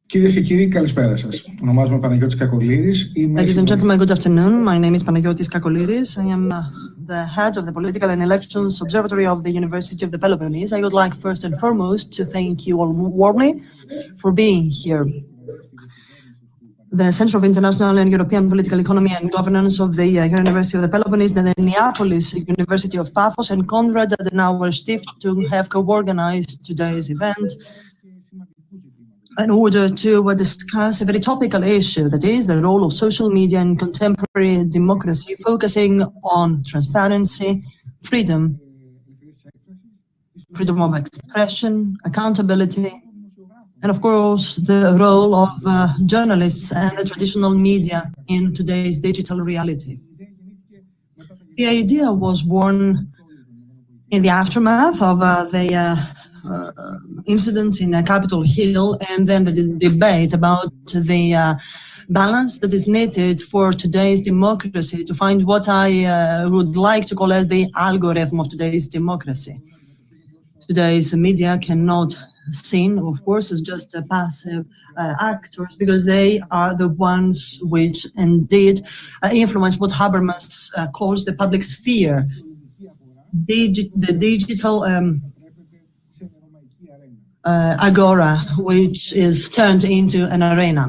Κυρίες και κύριοι, καλησπέρα σας. Ονομάζομαι Παναγιώτης Κακολύρης. Ladies and gentlemen, good afternoon. My name is Panagiotis Kakolyris. I am the head of the Political and Elections Observatory of the University of the Peloponnese. I would like first and foremost to thank you all warmly for being here. The Center of International and European Political Economy and Governance of the University of the Peloponnese, the Neapolis University of Pafos, and Konrad-Adenauer-Stiftung have co-organized today's event in order to discuss a very topical issue, that is the role of social media in contemporary democracy, focusing on transparency, freedom of expression, accountability, and of course the role of journalists and the traditional media in today's digital reality. The idea was born in the aftermath of the incidents in Capitol Hill, and then the debate about the balance that is needed for today's democracy to find what I would like to call as the algorithm of today's democracy. Today's media cannot seen, of course, as just passive actors, because they are the ones which indeed influence what Habermas calls the public sphere. The digital agora, which is turned into an arena,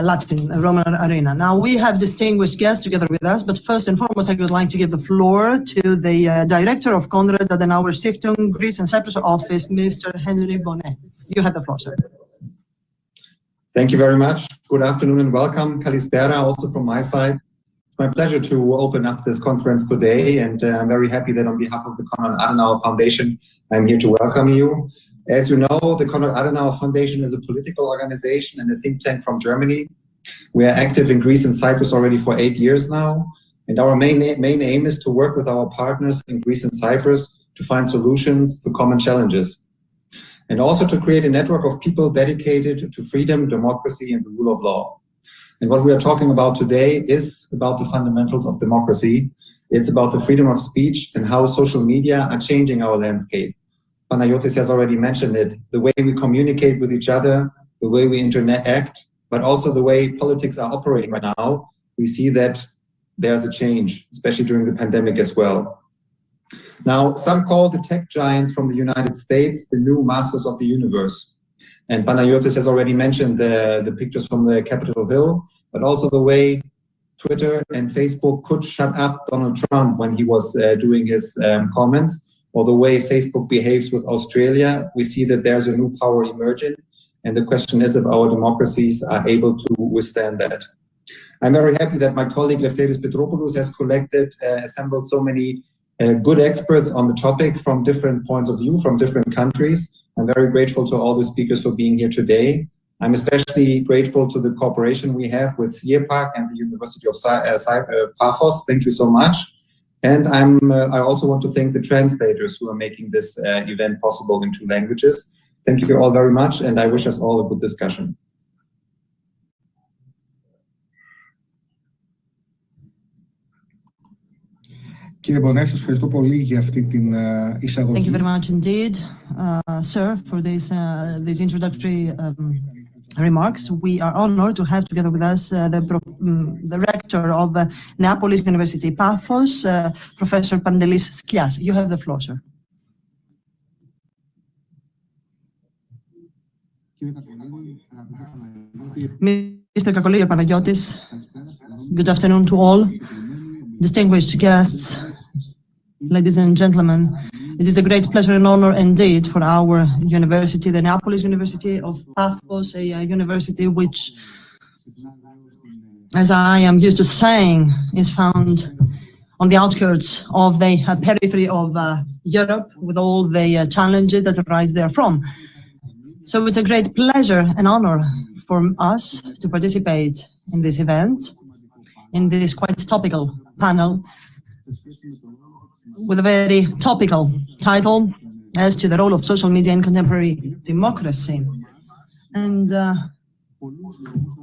Latin Roman arena. Now we have distinguished guests together with us, but first and foremost I would like to give the floor to the director of Konrad-Adenauer-Stiftung Greece and Cyprus office, Mr. Henri Bohnet. You have the floor, sir. Thank you very much. Good afternoon and welcome. Kalispera also from my side. It's my pleasure to open up this conference today, and I'm very happy that on behalf of the Konrad-Adenauer Foundation I'm here to welcome you. As you know, the Konrad-Adenauer Foundation is a political organization and a think tank from Germany. We are active in Greece and Cyprus already for 8 years now, and our main aim is to work with our partners in Greece and Cyprus to find solutions to common challenges, and also to create a network of people dedicated to freedom, democracy, and the rule of law. And what we are talking about today is about the fundamentals of democracy. It's about the freedom of speech and how social media are changing our landscape. Panagiotis has already mentioned it, the way we communicate with each other, the way we interact, but also the way politics are operating right now. We see that there's a change, especially during the pandemic as well. Now, some call the tech giants from the United States the new masters of the universe. And Panagiotis has already mentioned the pictures from the Capitol Hill, but also the way Twitter and Facebook could shut up Donald Trump when he was doing his comments, or the way Facebook behaves with Australia. We see that there's a new power emerging, and the question is if our democracies are able to withstand that. I'm very happy that my colleague Lefteris Petropoulos has assembled so many good experts on the topic from different points of view, from different countries. I'm very grateful to all the speakers for being here today. I'm especially grateful to the cooperation we have with CIEPEG and the University of Pafos. Thank you so much. And I also want to thank the translators who are making this event possible in 2 languages. Thank you all very much, and I wish us all a good discussion. Κύριε Μπονέ, σας ευχαριστώ πολύ για αυτή την εισαγωγή. Thank you very much indeed, sir, for these introductory remarks. We are honored to have together with us the rector of Neapolis University, Pafos, Professor Pantelis Sklias. You have the floor, sir. Mr. Kakolyris Panagiotis, good afternoon to all. Distinguished guests, ladies and gentlemen, it is a great pleasure and honor indeed for our university, the Neapolis University of Pafos, a university which, as I am used to saying, is found on the outskirts of the periphery of Europe, with all the challenges that arise therefrom. So it's a great pleasure and honor for us to participate in this event, in this quite topical panel, with a very topical title as to the role of social media in contemporary democracy. And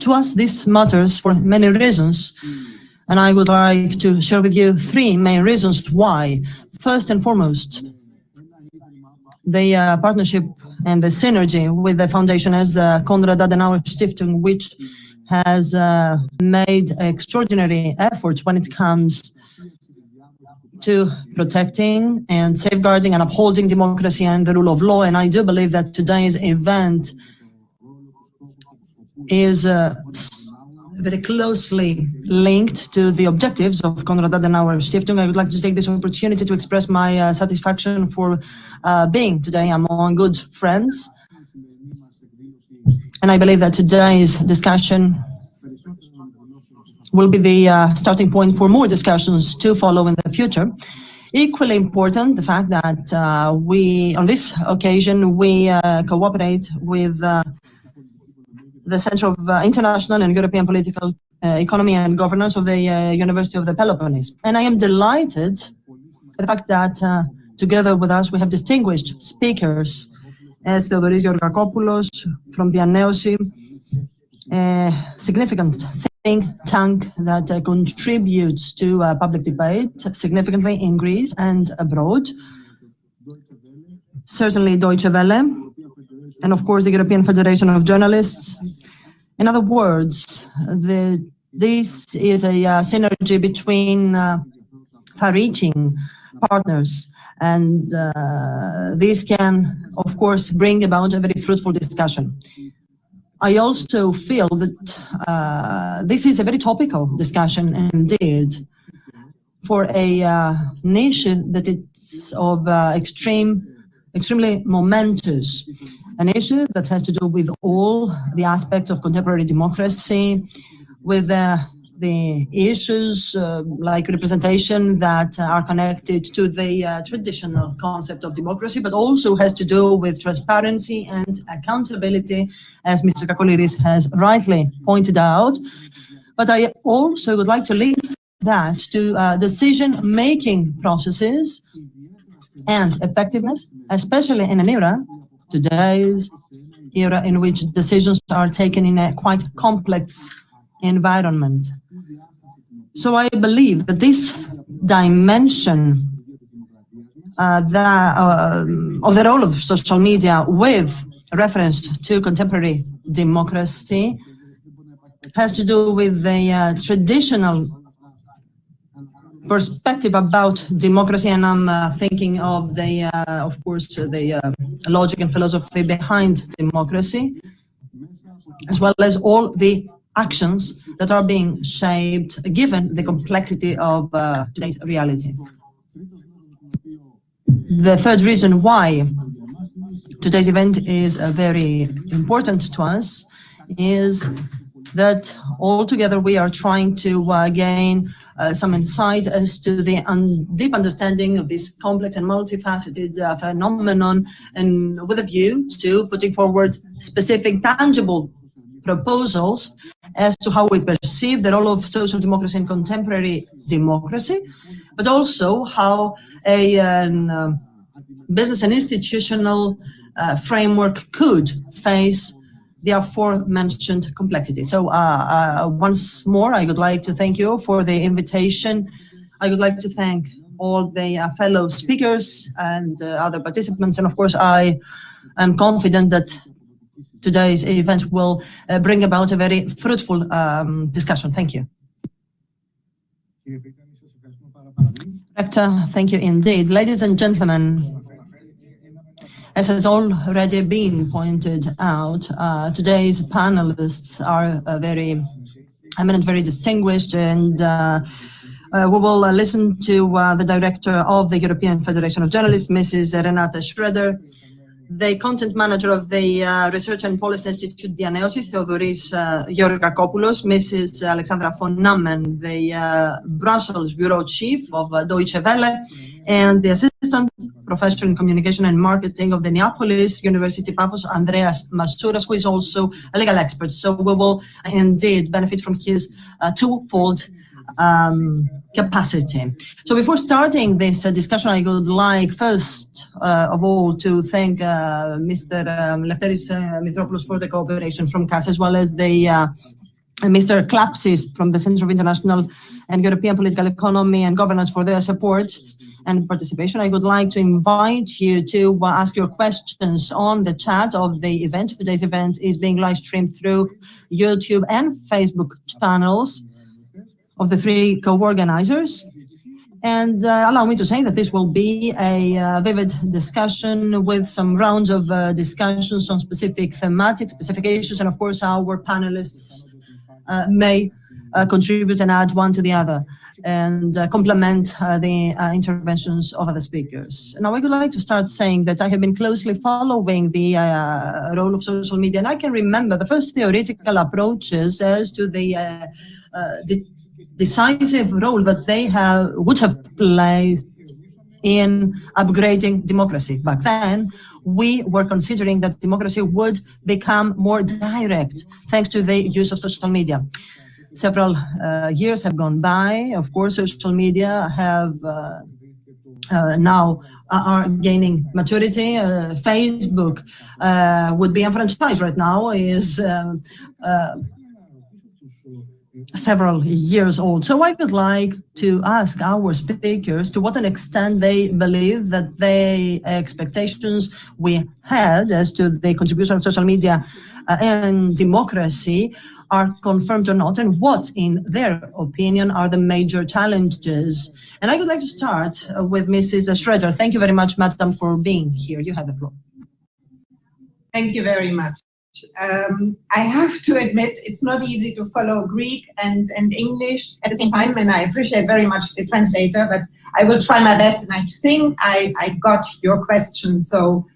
to us this matters for many reasons, and I would like to share with you 3 main reasons why. First and foremost, the partnership and the synergy with the foundation as the Konrad-Adenauer-Stiftung, which has made extraordinary efforts when it comes to protecting and safeguarding and upholding democracy and the rule of law. And I do believe that today's event is very closely linked to the objectives of Konrad-Adenauer-Stiftung. I would like to take this opportunity to express my satisfaction for being today among good friends. And I believe that today's discussion will be the starting point for more discussions to follow in the future. Equally important, the fact that on this occasion, we cooperate with the Center of International and European Political Economy and Governance of the University of the Peloponnese. And I am delighted at the fact that together with us, we have distinguished speakers as Thodoris Georgakopoulos from diaNEOsis, a significant think tank that contributes to public debate significantly in Greece and abroad. Certainly Deutsche Welle, and of course the European Federation of Journalists. In other words, this is a synergy between far-reaching partners, and this can, of course, bring about a very fruitful discussion. I also feel that this is a very topical discussion indeed for an issue that it's of extremely momentous, an issue that has to do with all the aspects of contemporary democracy, with the issues like representation that are connected to the traditional concept of democracy, but also has to do with transparency and accountability, as Mr. Kakolyris has rightly pointed out. But I also would like to link that to decision-making processes and effectiveness, especially in an era, today's era, in which decisions are taken in a quite complex environment. So I believe that this dimension of the role of social media with reference to contemporary democracy has to do with the traditional perspective about democracy, and I'm thinking of the, of course, the logic and philosophy behind democracy, as well as all the actions that are being shaped given the complexity of today's reality. The third reason why today's event is very important to us is that altogether we are trying to gain some insight as to the deep understanding of this complex and multifaceted phenomenon, and with a view to putting forward specific tangible proposals as to how we perceive the role of social democracy in contemporary democracy, but also how a business and institutional framework could face the aforementioned complexity. So once more, I would like to thank you for the invitation. I would like to thank all the fellow speakers and other participants. And of course, I am confident that today's event will bring about a very fruitful discussion. Thank you. Rector, thank you indeed. Ladies and gentlemen, as has already been pointed out, today's panelists are very eminent, very distinguished, and we will listen to the director of the European Federation of Journalists, Mrs. Renate Schröder, the content manager of the Research and Policy Institute diaNEOsis, Thodoris Georgakopoulos, Mrs. Alexandra von Nahmen, the Brussels bureau chief of Deutsche Welle, and the assistant professor in communication and marketing of the Neapolis University, Pafos, Andreas Masouras, who is also a legal expert. So we will indeed benefit from his twofold capacity. So before starting this discussion, I would like first of all to thank Mr. Lefteris Mitropoulos for the cooperation from KAS, as well as the Mr. Klapsis from the Center of International and European Political Economy and Governance for their support and participation. I would like to invite you to ask your questions on the chat of the event. Today's event is being live streamed through YouTube and Facebook channels of the three co-organizers. And allow me to say that this will be a vivid discussion with some rounds of discussions on specific thematic, specific issues, and of course our panelists may contribute and add one to the other and complement the interventions of other speakers. Now I would like to start saying that I have been closely following the role of social media, and I can remember the first theoretical approaches as to the decisive role that they would have played in upgrading democracy. Back then, we were considering that democracy would become more direct thanks to the use of social media. Several years have gone by. Of course, social media have now are gaining maturity. Facebook would be enfranchised right now, is several years old. So I would like to ask our speakers to what an extent they believe that the expectations we had as to the contribution of social media and democracy are confirmed or not, and what, in their opinion, are the major challenges. And I would like to start with Mrs. Schröder. Thank you very much, Madam, for being here. You have the floor. Thank you very much. I have to admit it's not easy to follow Greek and English at the same time, and I appreciate very much the translator, but I will try my best, and I think I got your question. So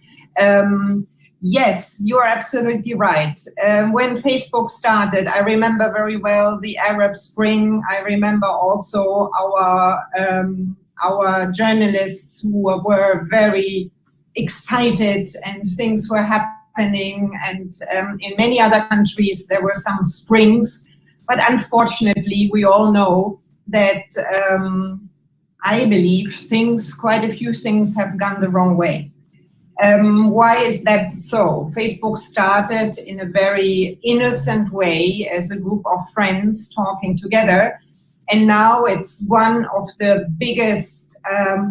yes, you are absolutely right. When Facebook started, I remember very well the Arab Spring. I remember also our journalists who were very excited and things were happening. And in many other countries there were some springs, but unfortunately we all know that I believe quite a few things have gone the wrong way. Why is that so? Facebook started in a very innocent way as a group of friends talking together, and now it's one of the biggest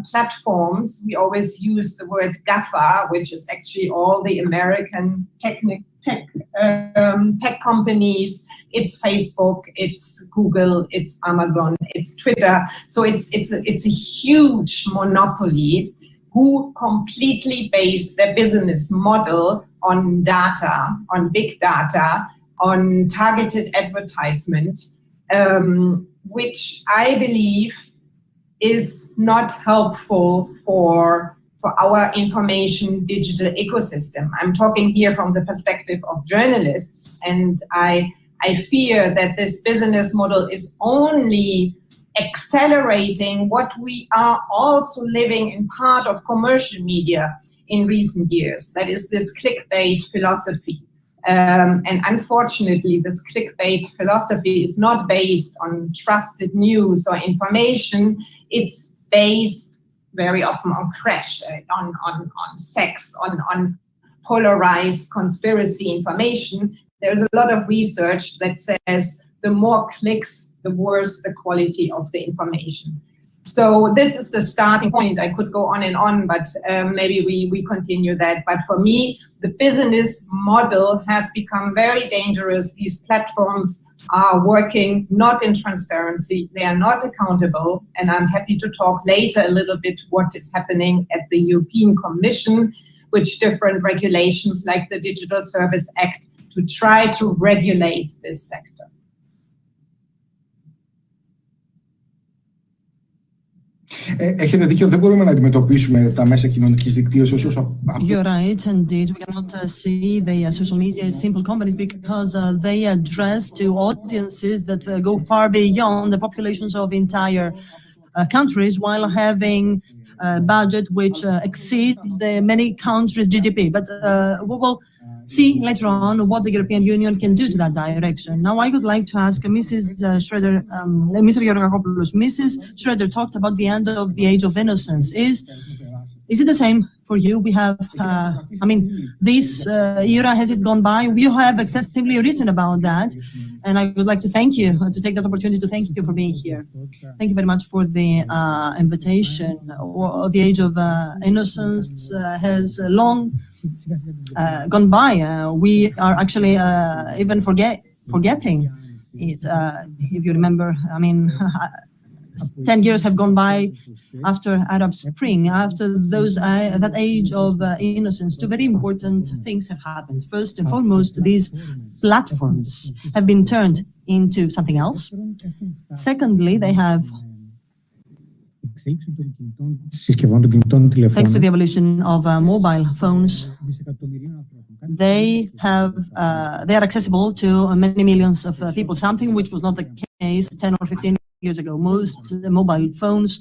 platforms. We always use the word GAFA, which is actually all the American tech companies. It's Facebook, it's Google, it's Amazon, it's Twitter. So it's a huge monopoly who completely base their business model on data, on big data, on targeted advertisement, which I believe is not helpful for our information digital ecosystem. I'm talking here from the perspective of journalists, and I fear that this business model is only accelerating what we are also living in part of commercial media in recent years. That is this clickbait philosophy. And unfortunately, this clickbait philosophy is not based on trusted news or information. It's based very often on crash, on sex, on polarized conspiracy information. There's a lot of research that says the more clicks, the worse the quality of the information. So this is the starting point. I could go on, but maybe we continue that. But for me, the business model has become very dangerous. These platforms are working not in transparency. They are not accountable. And I'm happy to talk later a little bit what is happening at the European Commission, which different regulations like the Digital Service Act to try to regulate this sector. Έχετε δίκιο, δεν μπορούμε να αντιμετωπίσουμε τα μέσα κοινωνικής δικτύωσης όσο... You're right, indeed. We cannot see the social media as simple companies because they address to audiences that go far beyond the populations of entire countries while having a budget which exceeds the many countries' GDP. But we will see later on what the European Union can do to that direction. Now, I would like to ask Mrs. Schröder, Mr. Georgakopoulos. Mrs. Schröder talked about the end of the age of innocence. Is it the same for you. We have, this era, has it gone by? We have extensively written about that. And I would like to thank you, to take that opportunity to thank you for being here. Thank you very much for the invitation. The age of innocence has long gone by. We are actually even forgetting it. If you remember, 10 years have gone by after Arab Spring, after that age of innocence. Two very important things have happened. First and foremost, these platforms have been turned into something else. Secondly, they have, thanks to the evolution of mobile phones, they are accessible to many millions of people, something which was not the case 10 or 15 years ago. Most mobile phones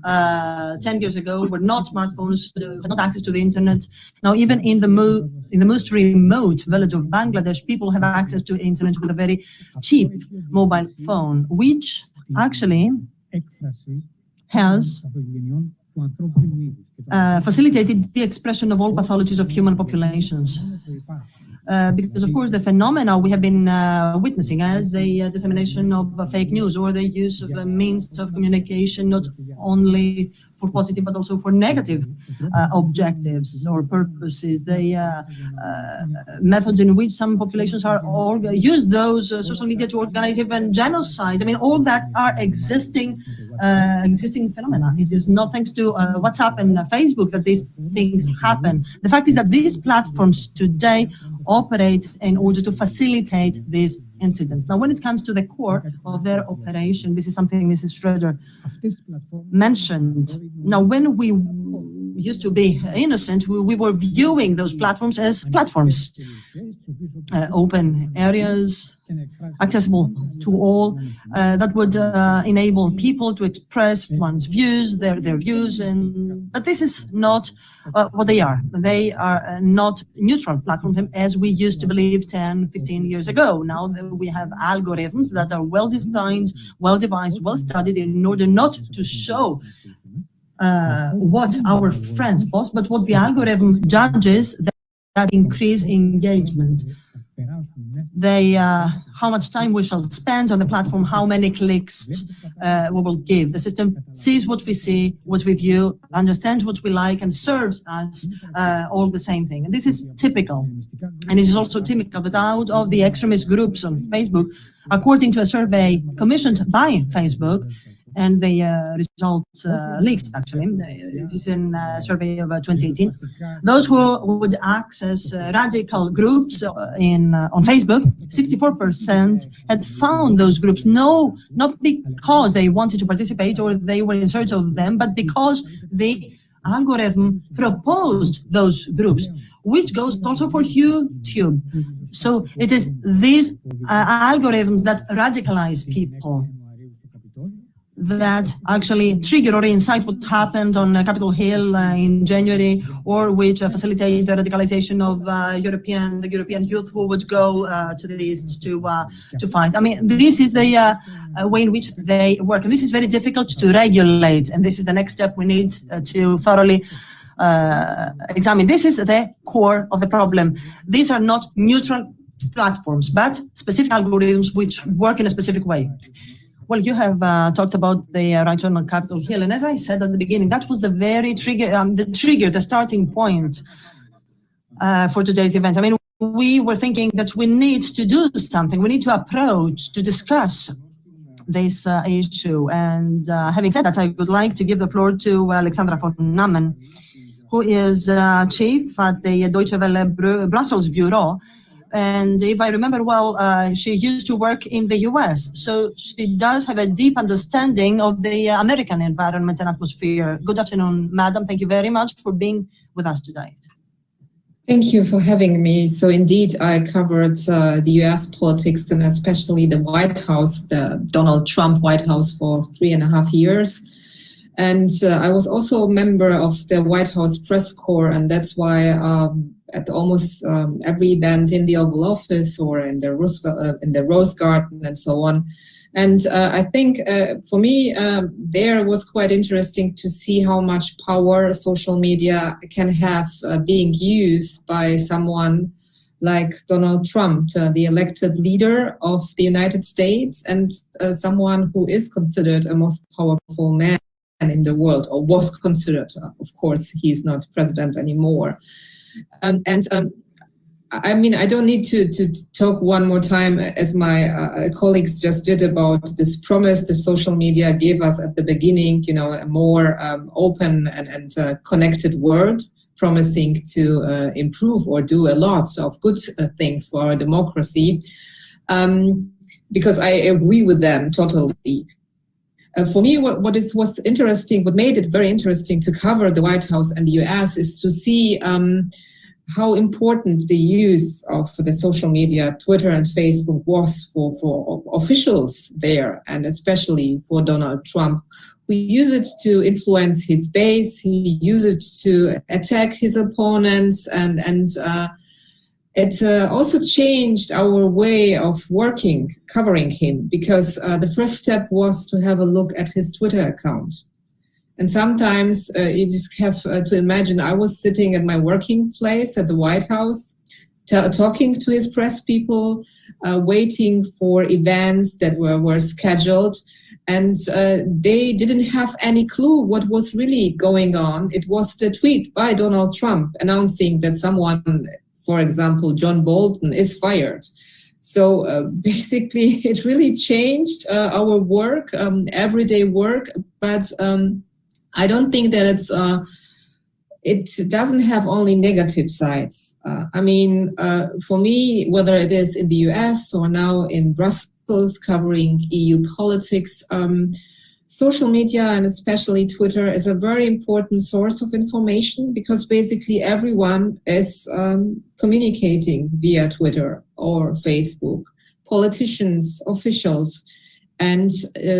10 years ago were not smartphones, had not access to the internet. Now, even in the most remote village of Bangladesh, people have access to internet with a very cheap mobile phone, which actually has facilitated the expression of all pathologies of human populations. Because, of course, the phenomena we have been witnessing as the dissemination of fake news or the use of means of communication, not only for positive but also for negative objectives or purposes. The method in which some populations use those social media to organize even genocide. All that are existing phenomena. It is not thanks to WhatsApp and Facebook that these things happen. The fact is that these platforms today operate in order to facilitate these incidents. Now, when it comes to the core of their operation, this is something Mrs. Schröder mentioned. Now, when we used to be innocent, we were viewing those platforms as platforms, open areas, accessible to all, that would enable people to express one's views, their views, but this is not what they are. They are not neutral platforms as we used to believe 10, 15 years ago. Now we have algorithms that are well designed, well devised, well studied in order not to show what our friends post, but what the algorithm judges that increase engagement. How much time we shall spend on the platform, how many clicks we will give. The system sees what we see, what we view, understands what we like, and serves us all the same thing. And this is typical. And it is also typical that out of the extremist groups on Facebook, according to a survey commissioned by Facebook, and the results leaked, actually. It is in a survey of 2018. Those who would access radical groups on Facebook, 64% had found those groups, not because they wanted to participate or they were in search of them, but because the algorithm proposed those groups, which goes also for YouTube. So it is these algorithms that radicalize people, that actually trigger or incite what happened on Capitol Hill in January, or which facilitate the radicalization of the European youth who would go to the east to fight. This is the way in which they work, and this is very difficult to regulate. And this is the next step we need to thoroughly examine. This is the core of the problem. These are not neutral platforms, but specific algorithms which work in a specific way. Well, you have talked about the right on Capitol Hill, and as I said at the beginning, that was the very the starting point for today's event. We were thinking that we need to do something. We need to approach, to discuss this issue. And having said that, I would like to give the floor to Alexandra von Nahmen, who is chief at the Deutsche Welle Brussels Bureau. And if I remember well, she used to work in the US, so she does have a deep understanding of the American environment and atmosphere. Good afternoon, madam. Thank you very much for being with us today. Thank you for having me. So indeed, I covered the US politics and especially the White House, the Donald Trump White House, for 3.5 years. And I was also a member of the White House press corps, and that's why at almost every event in the Oval Office or in the Rose Garden and so on, And I think for me, there was quite interesting to see how much power social media can have being used by someone like Donald Trump, the elected leader of the United States, and someone who is considered a most powerful man in the world, or was considered. Of course, he's not president anymore. I mean, I don't need to talk one more time, as my colleagues just did, about this promise the social media gave us at the beginning, you know, a more open and connected world, promising to improve or do a lot of good things for our democracy, because I agree with them totally. For me, what was interesting, what made it very interesting to cover the White House and the US is to see how important the use of the social media, Twitter and Facebook, was for officials there, and especially for Donald Trump, who used it to influence his base. He used it to attack his opponents, and it also changed our way of working, covering him, because the first step was to have a look at his Twitter account. And sometimes you just have to imagine, I was sitting at my working place at the White House, talking to his press people, waiting for events that were scheduled. And they didn't have any clue what was really going on. It was the tweet by Donald Trump announcing that someone, for example, John Bolton, is fired. So basically, it really changed our work, everyday work. But I don't think that it doesn't have only negative sides. I mean, for me, whether it is in the US or now in Brussels covering EU politics, social media and especially Twitter is a very important source of information, because basically everyone is communicating via Twitter or Facebook, politicians, officials, and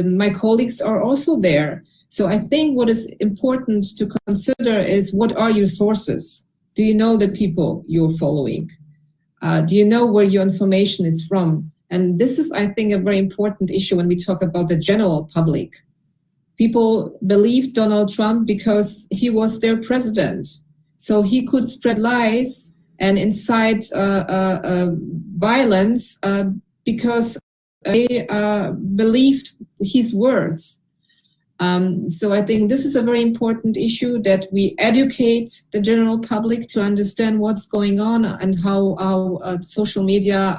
my colleagues are also there. So I think what is important to consider is, what are your sources? Do you know the people you're following? Do you know where your information is from? And this is, I think, a very important issue when we talk about the general public. People believed Donald Trump because he was their president. So he could spread lies and incite violence because they believed his words. So I think this is a very important issue, that we educate the general public to understand what's going on and how social media,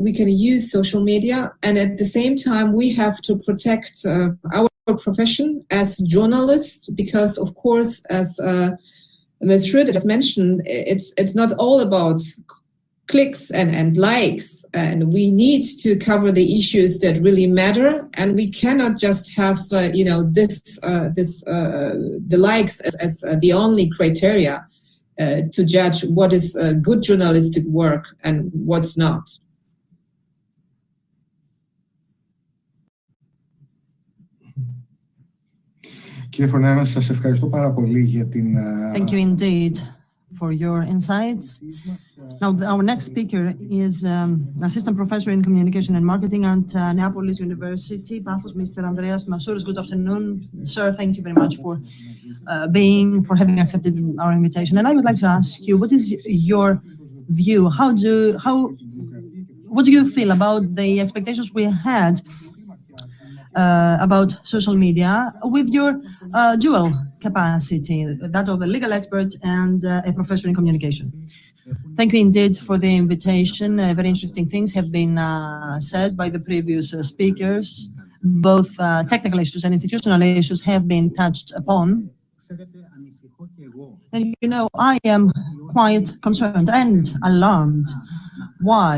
we can use social media. And at the same time, we have to protect our profession as journalists, because, of course, as Ms. Schröder just mentioned, it's not all about clicks and likes, and we need to cover the issues that really matter, and we cannot just have the likes as the only criteria to judge what is good journalistic work and what's not. Κύριε Φορνάρα, σας ευχαριστώ πάρα πολύ για την... Thank you indeed for your insights. Now, our next speaker is Assistant Professor in Communication and Marketing at Neapolis University, Pafos, Mr. Andreas Masouras. Good afternoon, sir. Thank you very much for having accepted our invitation. And I would like to ask you, what is your view? What do you feel about the expectations we had about social media with your dual capacity, that of a legal expert and a professor in communication? Thank you indeed for the invitation. Very interesting things have been said by the previous speakers. Both technical issues and institutional issues have been touched upon. And you know, I am quite concerned and alarmed. Why?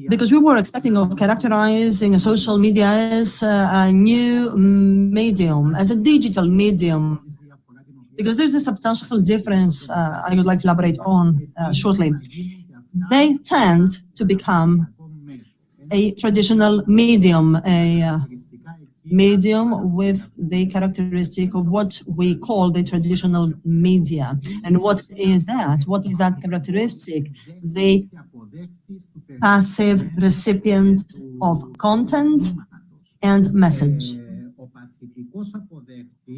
Because we were expecting of characterizing social media as a new medium, as a digital medium, because there's a substantial difference I would like to elaborate on shortly. They tend to become a traditional medium, a medium with the characteristic of what we call the traditional media. And what is that? What is that characteristic? They passive recipient of content and message.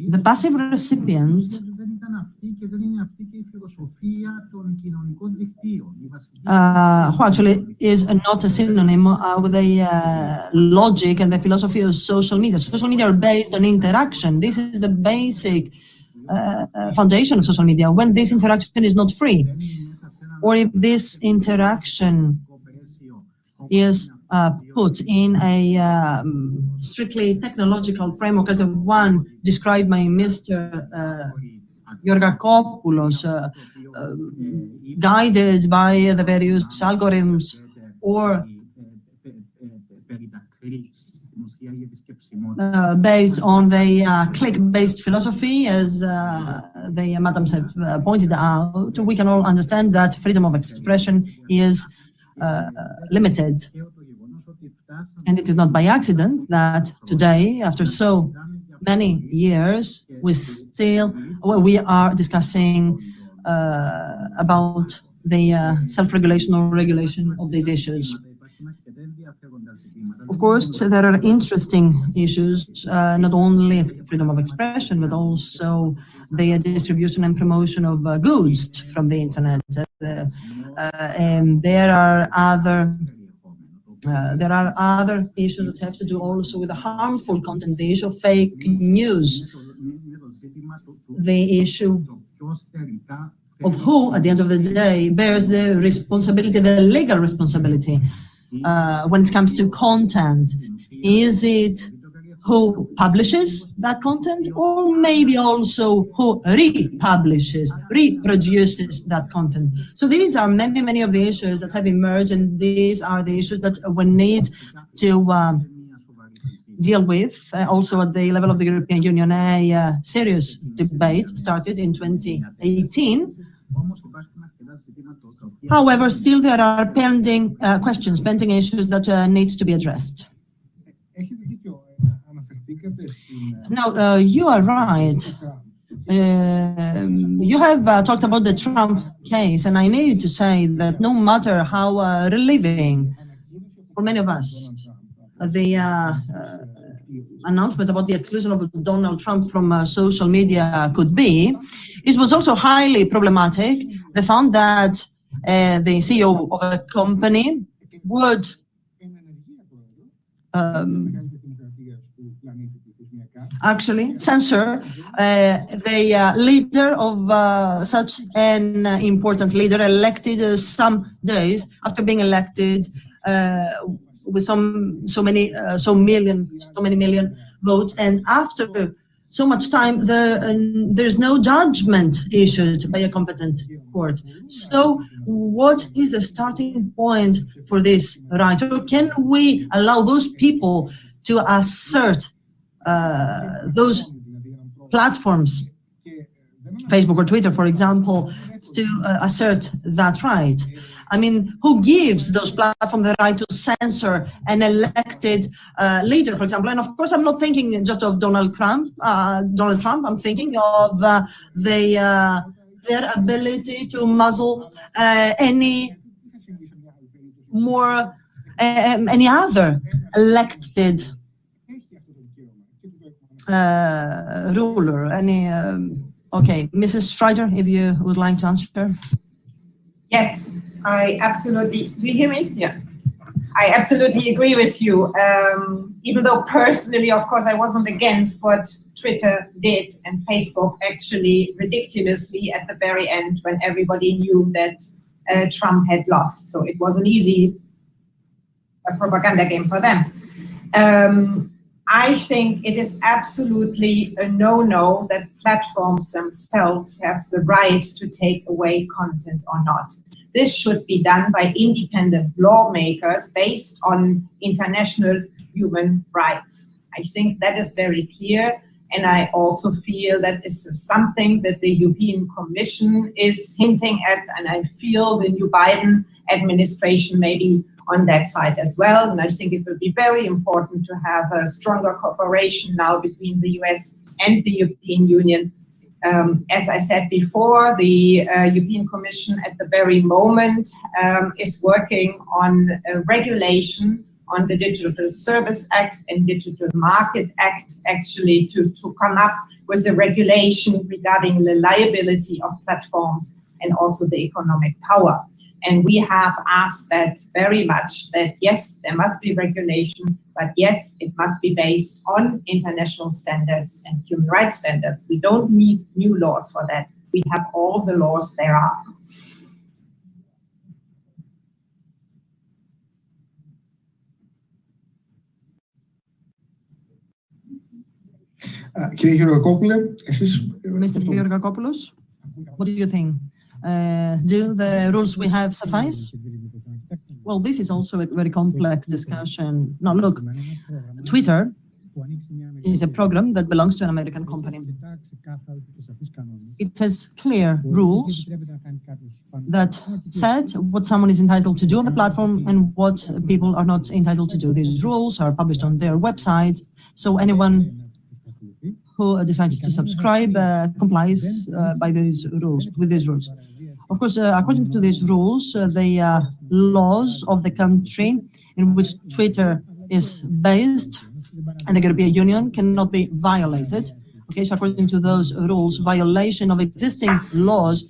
The passive recipient who actually is not a synonym with the logic and the philosophy of social media. Social media are based on interaction. This is the basic foundation of social media. When this interaction is not free, or if this interaction is put in a strictly technological framework, as the one described by Mr. Georgakopoulos, guided by the various algorithms, or based on the click-based philosophy, as the madams have pointed out, we can all understand that freedom of expression is limited. And it is not by accident that today, after so many years, we are discussing about the self-regulation or regulation of these issues. Of course, there are interesting issues, not only freedom of expression, but also the distribution and promotion of goods from the internet. And there are other issues that have to do also with the harmful content, the issue of fake news, the issue of who, at the end of the day, bears the responsibility, the legal responsibility when it comes to content. Is it who publishes that content, or maybe also who reproduces that content? So these are many of the issues that have emerged, and these are the issues that we need to deal with. Also at the level of the European Union, a serious debate started in 2018. However, still there are pending questions, pending issues that need to be addressed. Now, you are right. You have talked about the Trump case, and I need to say that no matter how relieving for many of us the announcement about the exclusion of Donald Trump from social media could be, it was also highly problematic. They found that the CEO of a company would actually censor the leader of such an important leader, elected some days after being elected with so many million votes, and after so much time, there's no judgment issued by a competent court. So what is the starting point for this right? Or can we allow those people to assert those platforms, Facebook or Twitter, for example, to assert that right? I mean, who gives those platforms the right to censor an elected leader, for example? And of course, I'm not thinking just of Donald Trump. I'm thinking of their ability to muzzle any other elected ruler. Okay, Mrs. Schröder, if you would like to answer. Yes. I absolutely, do you hear me? Yeah. I absolutely agree with you. Even though personally, of course, I wasn't against what Twitter did and Facebook actually ridiculously at the very end when everybody knew that Trump had lost. So it was an easy propaganda game for them. I think it is absolutely a no-no that platforms themselves have the right to take away content or not. This should be done by independent lawmakers based on international human rights. I think that is very clear, and I also feel that this is something that the European Commission is hinting at, and I feel the new Biden administration may be on that side as well. And I think it will be very important to have a stronger cooperation now between the US and the European Union As I said before, the European Commission at the very moment is working on a regulation on the Digital Service Act and Digital Market Act, actually to come up with a regulation regarding the liability of platforms and also the economic power. And we have asked that very much, that yes, there must be regulation, but yes, it must be based on international standards and human rights standards. We don't need new laws for that. We have all the laws there are. Κύριε Georgakopoulos, εσείς... Mr. Georgakopoulos, what do you think? Do the rules we have suffice? Well, this is also a very complex discussion. Now, look, Twitter is a program that belongs to an American company. It has clear rules that set what someone is entitled to do on the platform and what people are not entitled to do. These rules are published on their website, so anyone who decides to subscribe complies by these rules, with these rules. Of course, according to these rules, the laws of the country in which Twitter is based and the European Union cannot be violated. Okay, so according to those rules, violation of existing laws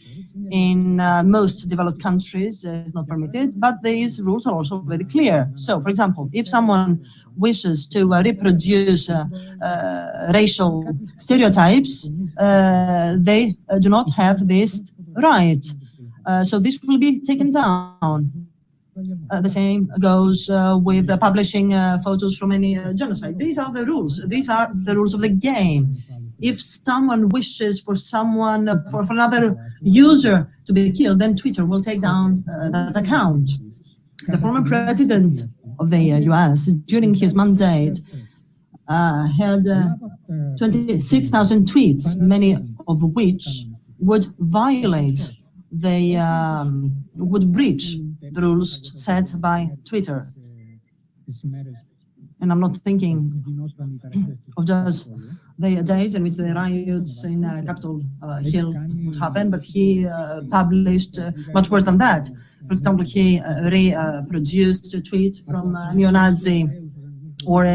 in most developed countries is not permitted, but these rules are also very clear. So, for example, if someone wishes to reproduce racial stereotypes, they do not have this right. So this will be taken down. The same goes with publishing photos from any genocide. These are the rules. These are the rules of the game. If someone wishes for another user to be killed, then Twitter will take down that account. The former president of the US, during his mandate, had 26,000 tweets, many of which would violate would breach the rules set by Twitter. And I'm not thinking of just the days in which the riots in Capitol Hill would happen, but he published much worse than that. For example, he reproduced a tweet from neo-Nazi or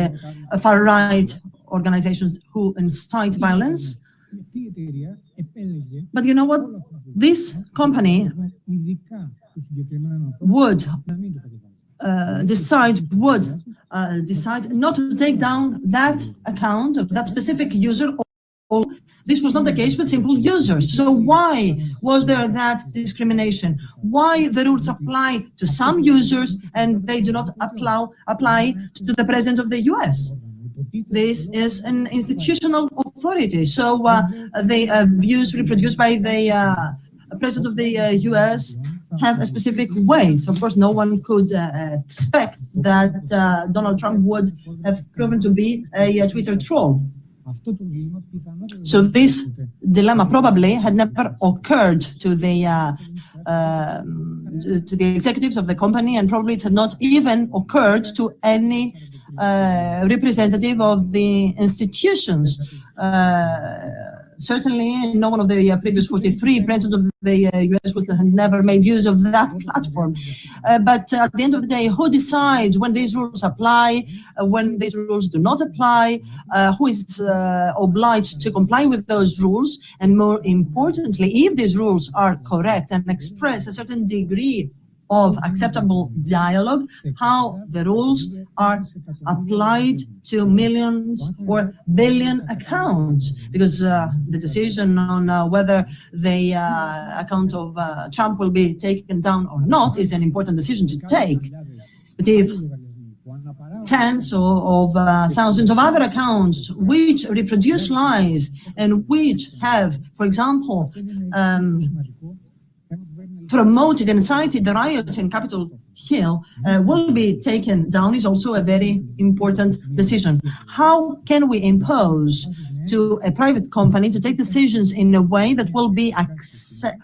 far-right organizations who incite violence. But you know what? This company would decide not to take down that account of that specific user. Or this was not the case with simple users. So why was there that discrimination? Why the rules apply to some users and they do not apply to the president of the US? This is an institutional authority. So the views reproduced by the president of the US have a specific weight. Of course, no one could expect that Donald Trump would have proven to be a Twitter troll. So this dilemma probably had never occurred to the executives of the company, and probably it had not even occurred to any representative of the institutions. Certainly, no one of the previous 43 presidents of the US would have never made use of that platform. But at the end of the day, who decides when these rules apply, when these rules do not apply, who is obliged to comply with those rules? And more importantly, if these rules are correct and express a certain degree of acceptable dialogue, how the rules are applied to millions or billion accounts, because the decision on whether the account of Trump will be taken down or not is an important decision to take. But if tens of thousands of other accounts which reproduce lies and which have, for example, promoted and incited the riots in Capitol Hill will be taken down is also a very important decision. How can we impose to a private company to take decisions in a way that will be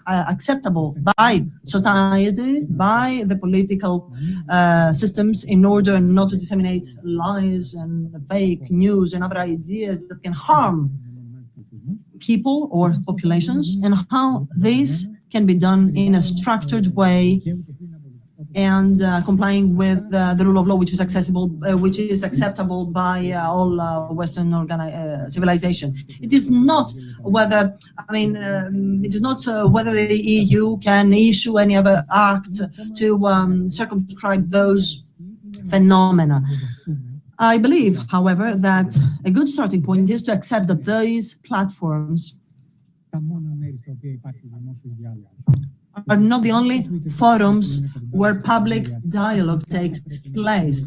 acceptable by society, by the political systems, in order not to disseminate lies and fake news and other ideas that can harm people or populations, and how this can be done in a structured way and complying with the rule of law, which is acceptable by all Western civilization. It is not whether, it is not whether the EU can issue any other act to circumscribe those phenomena. I believe, however, that a good starting point is to accept that these platforms are not the only forums where public dialogue takes place.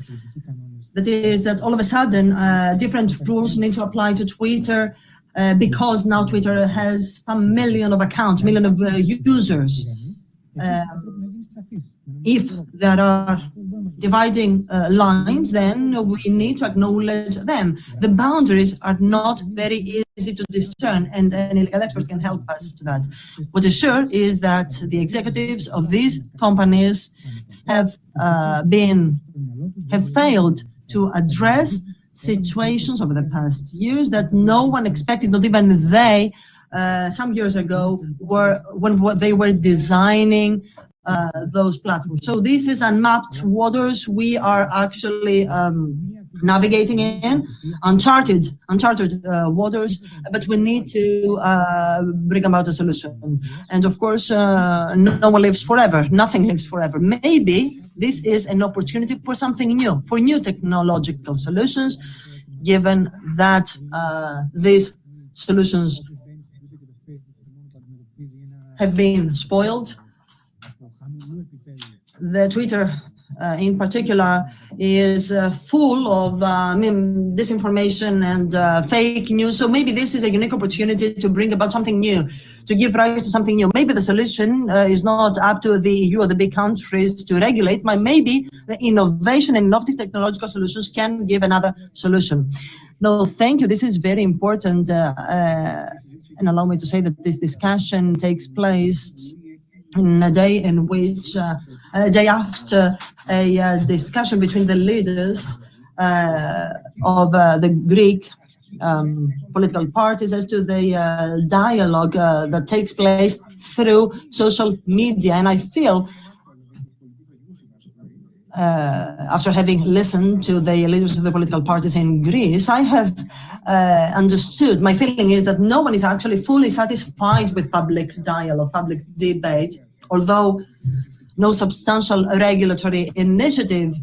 That is, that all of a sudden different rules need to apply to Twitter because now Twitter has some million of accounts, million of users. If there are dividing lines, then we need to acknowledge them. The boundaries are not very easy to discern, and any legal expert can help us to that. What is sure is that the executives of these companies have failed to address situations over the past years that no one expected, not even they, some years ago, when they were designing those platforms. So this is unmapped waters we are actually navigating in, uncharted waters, but we need to bring about a solution. And of course, no one lives forever, nothing lives forever. Maybe this is an opportunity for something new, for new technological solutions, given that these solutions have been spoiled. The Twitter, in particular, is full of disinformation and fake news. So maybe this is a unique opportunity to bring about something new, to give rise to something new. Maybe the solution is not up to the EU or the big countries to regulate, but maybe the innovation and innovative technological solutions can give another solution. No, thank you. This is very important. And allow me to say that this discussion takes place in a day in which, a day after a discussion between the leaders of the Greek political parties as to the dialogue that takes place through social media. And I feel, after having listened to the leaders of the political parties in Greece, I have understood, my feeling is that no one is actually fully satisfied with public dialogue, public debate, although no substantial regulatory initiative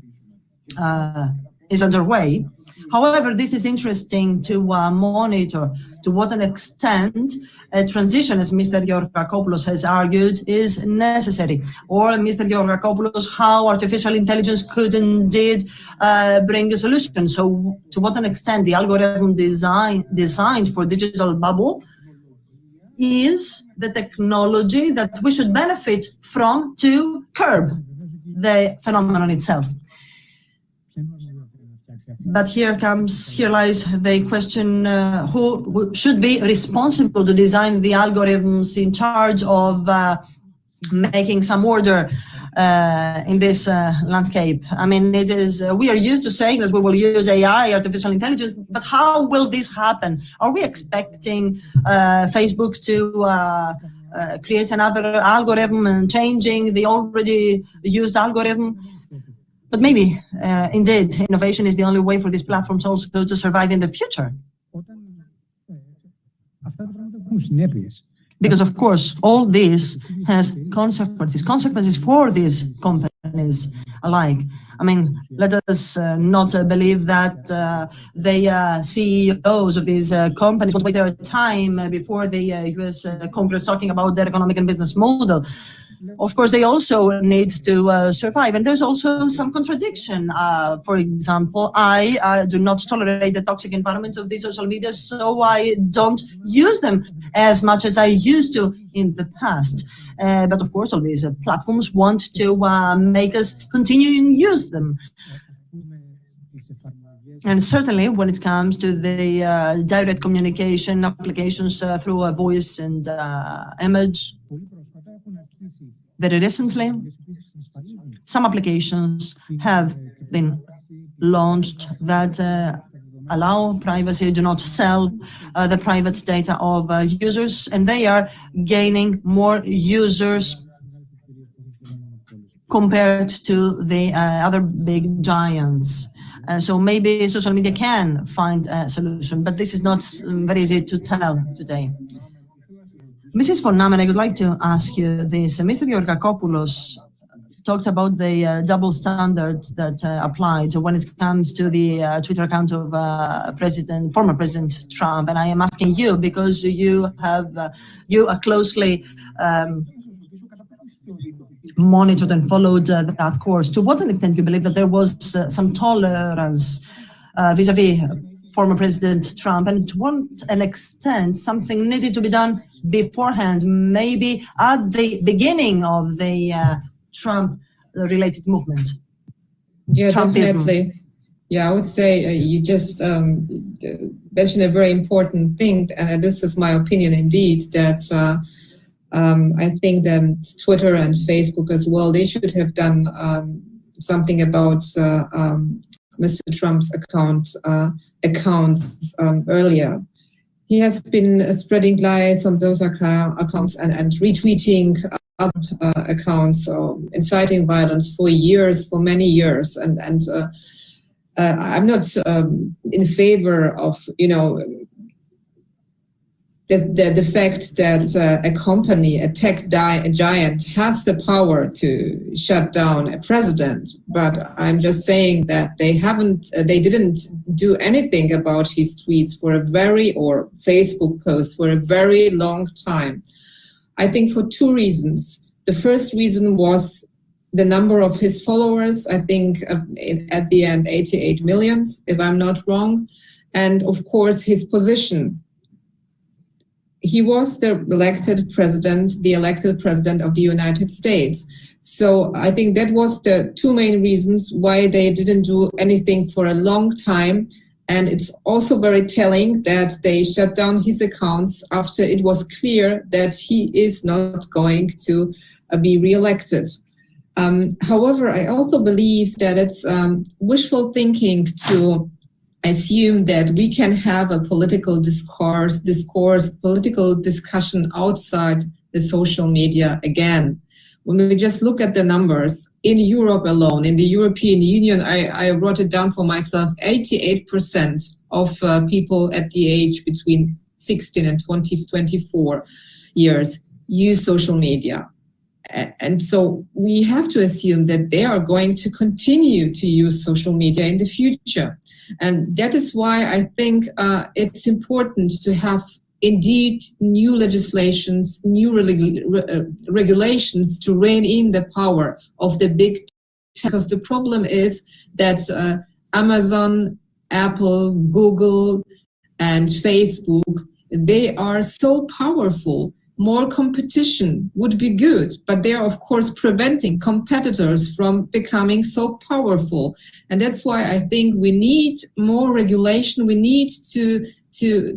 is underway. However, this is interesting to monitor to what an extent a transition, as Mr. Georgakopoulos has argued, is necessary. Or Mr. Georgakopoulos, how artificial intelligence could indeed bring a solution. So to what an extent the algorithm designed for digital bubble is the technology that we should benefit from to curb the phenomenon itself. But here lies the question, who should be responsible to design the algorithms in charge of making some order in this landscape. I mean, it is, we are used to saying that we will use AI, artificial intelligence, but how will this happen? Are we expecting Facebook to create another algorithm and changing the already used algorithm? But maybe, indeed, innovation is the only way for these platforms also to survive in the future. Because, of course, all this has consequences for these companies alike. I mean, let us not believe that the CEOs of these companies won't waste their time before the US Congress talking about their economic and business model. Of course, they also need to survive. And there's also some contradiction. For example, I do not tolerate the toxic environment of these social media, so I don't use them as much as I used to in the past. But of course, all these platforms want to make us continue to use them. And certainly when it comes to the direct communication applications through a voice and image, very recently, some applications have been launched that allow privacy, do not sell the private data of users, and they are gaining more users compared to the other big giants. So maybe social media can find a solution, but this is not very easy to tell today. Mrs. von Nahmen, I would like to ask you this. Mr. Georgakopoulos talked about the double standards that applied when it comes to the Twitter account of former President Trump. And I am asking you because you are closely monitored and followed that course. To what extent do you believe that there was some tolerance vis-a-vis former President Trump, and to what extent something needed to be done beforehand, maybe at the beginning of the Trump-related movement? Yeah, Trumpism. Definitely. Yeah, I would say you just mentioned a very important thing, and this is my opinion indeed, that I think that Twitter and Facebook as well, they should have done something about Mr. Trump's accounts earlier. He has been spreading lies on those accounts and retweeting other accounts, inciting violence for years, for many years. And I'm not in favor of, the fact that a company, a tech giant, has the power to shut down a president. But I'm just saying that they didn't do anything about his tweets or Facebook posts for a very long time. I think for two reasons. The first reason was the number of his followers, I think at the end 88 million, if I'm not wrong. And of course his position. He was the elected president of the United States. So I think that was the two main reasons why they didn't do anything for a long time. And it's also very telling that they shut down his accounts after it was clear that he is not going to be reelected. However, I also believe that it's wishful thinking to assume that we can have a political political discussion outside the social media again. When we just look at the numbers, in Europe alone, in the European Union, I wrote it down for myself, 88% of people at the age between 16 and 24 years use social media. And so we have to assume that they are going to continue to use social media in the future. And that is why I think it's important to have indeed new legislations, new regulations to rein in the power of the big tech. Because the problem is that Amazon, Apple, Google, and Facebook, they are so powerful. More competition would be good, but they are, of course, preventing competitors from becoming so powerful. And that's why I think we need more regulation. We need to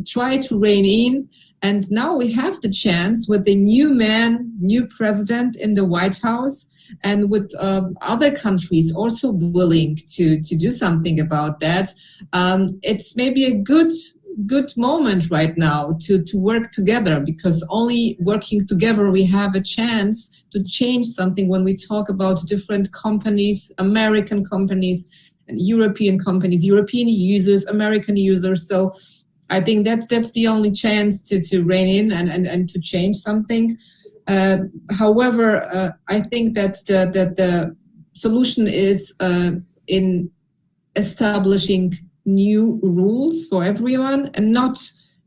try to rein in. And now we have the chance with the new president in the White House, and with other countries also willing to do something about that. It's maybe a good moment right now to work together, because only working together we have a chance to change something when we talk about different companies, American companies and European companies, European users, American users. So I think that's the only chance to rein in and to change something. However, I think that the solution is in establishing new rules for everyone and not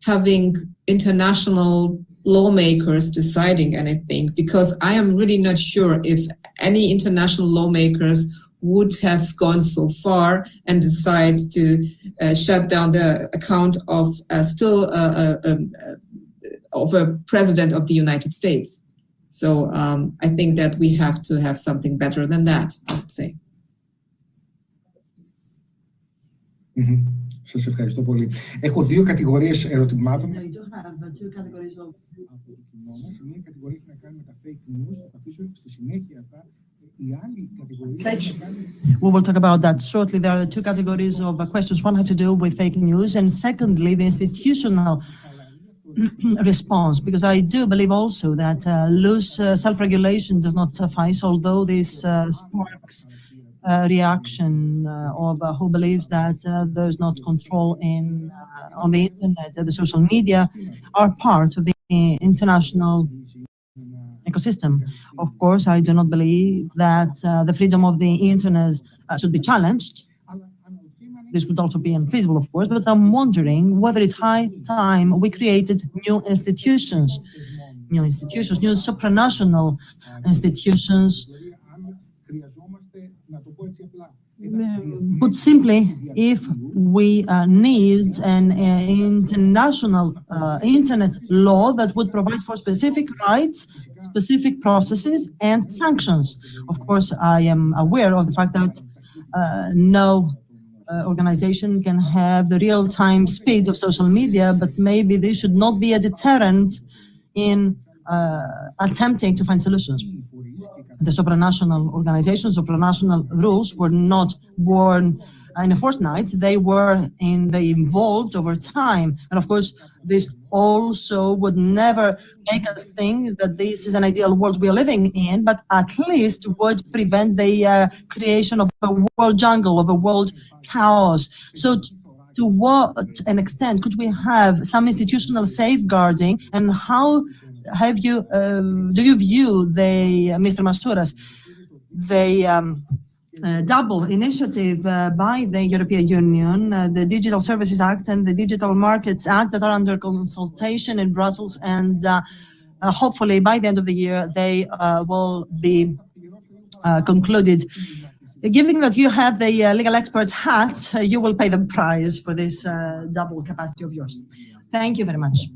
having international lawmakers deciding anything, because I am really not sure if any international lawmakers would have gone so far and decide to shut down the account of a president of the United States. So I think that we have to have something better than that, I would say. Σας ευχαριστώ πολύ. Έχω δύο κατηγορίες ερωτημάτων. I do have two categories of... Μία κατηγορία έχει να κάνει με τα fake news, θα τα αφήσω στη συνέχεια αυτά. We will talk about that shortly. There are the two categories of questions. One has to do with fake news, and secondly, the institutional response, because I do believe also that loose self-regulation does not suffice, although this sparks reaction of who believes that there's not control on the internet. The social media are part of the international ecosystem. Of course, I do not believe that the freedom of the internet should be challenged. This would also be unfeasible, of course, but I'm wondering whether it's high time we created new institutions, new supranational institutions. Put simply, if we need an international internet law that would provide for specific rights, specific processes, and sanctions. Of course, I am aware of the fact that no organization can have the real-time speed of social media, but maybe they should not be a deterrent in attempting to find solutions. The supranational organizations, supranational rules were not born in a fortnight. They evolved over time. And of course, this also would never make us think that this is an ideal world we are living in, but at least would prevent the creation of a world jungle, of a world chaos. So to what an extent could we have some institutional safeguarding, and how have you, do you view Mr. Masouras, the double initiative by the European Union, the Digital Services Act and the Digital Markets Act that are under consultation in Brussels, and hopefully by the end of the year they will be concluded. Given that you have the legal expert's hat, you will pay the price for this double capacity of yours. Thank you very much.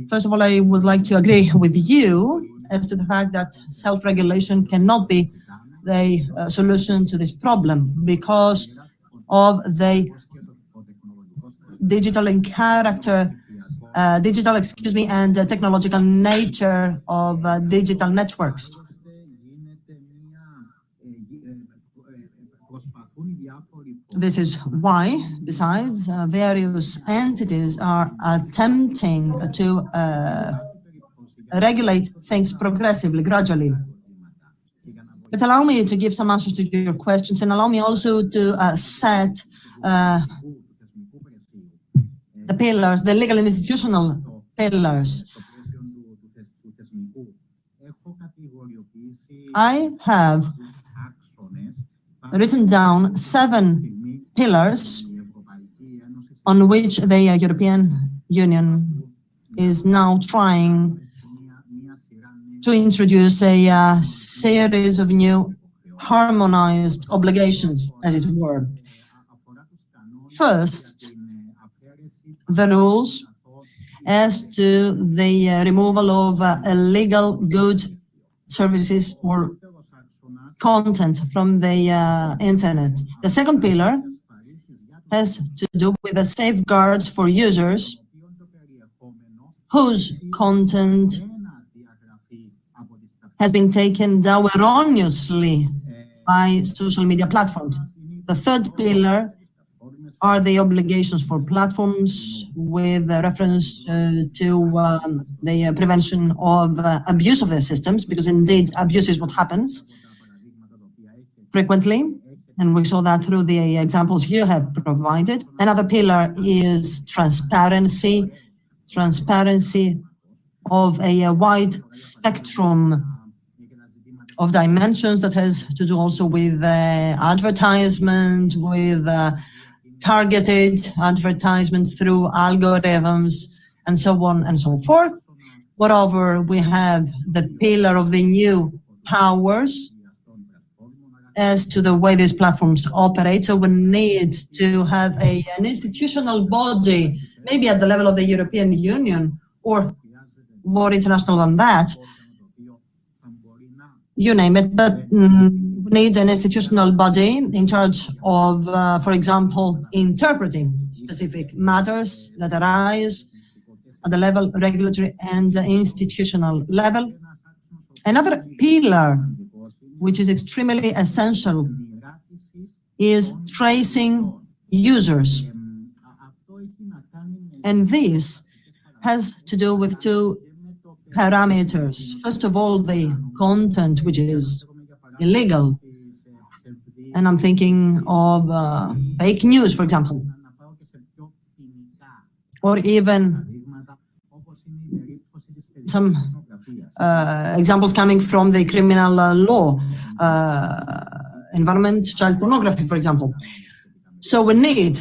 First of all, I would like to agree with you as to the fact that self-regulation cannot be the solution to this problem because of the digital and technological nature of digital networks. This is why, besides, various entities are attempting to regulate things progressively, gradually. But allow me to give some answers to your questions, and allow me also to set the pillars, the legal and institutional pillars. I have written down 7 pillars on which the European Union is now trying to introduce a series of new harmonized obligations, as it were. First, the rules as to the removal of illegal goods, services, or content from the internet. The second pillar has to do with the safeguards for users whose content has been taken down erroneously by social media platforms. The third pillar are the obligations for platforms with reference to the prevention of abuse of their systems, because indeed abuse is what happens frequently, and we saw that through the examples you have provided. Another pillar is transparency of a wide spectrum of dimensions that has to do also with advertisement, with targeted advertisement through algorithms, and so on and so forth. Moreover, we have the pillar of the new powers as to the way these platforms operate. So we need to have an institutional body, maybe at the level of the European Union or more international than that, you name it, but we need an institutional body in charge of, for example, interpreting specific matters that arise at the level, regulatory and institutional level. Another pillar which is extremely essential, is tracing users. And this has to do with two parameters. First of all, the content, which is illegal. And I'm thinking of fake news, for example, or even some examples coming from the criminal law, environment, child pornography, for example. So we need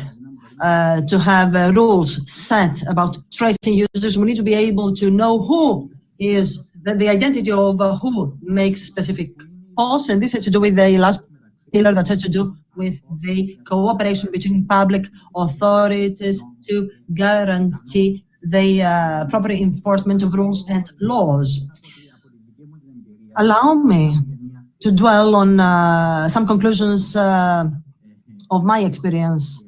to have rules set about tracing users. We need to be able to know who is the identity of who makes specific posts, and this has to do with the last pillar that has to do with the cooperation between public authorities to guarantee the proper enforcement of rules and laws. Allow me to dwell on some conclusions of my experience.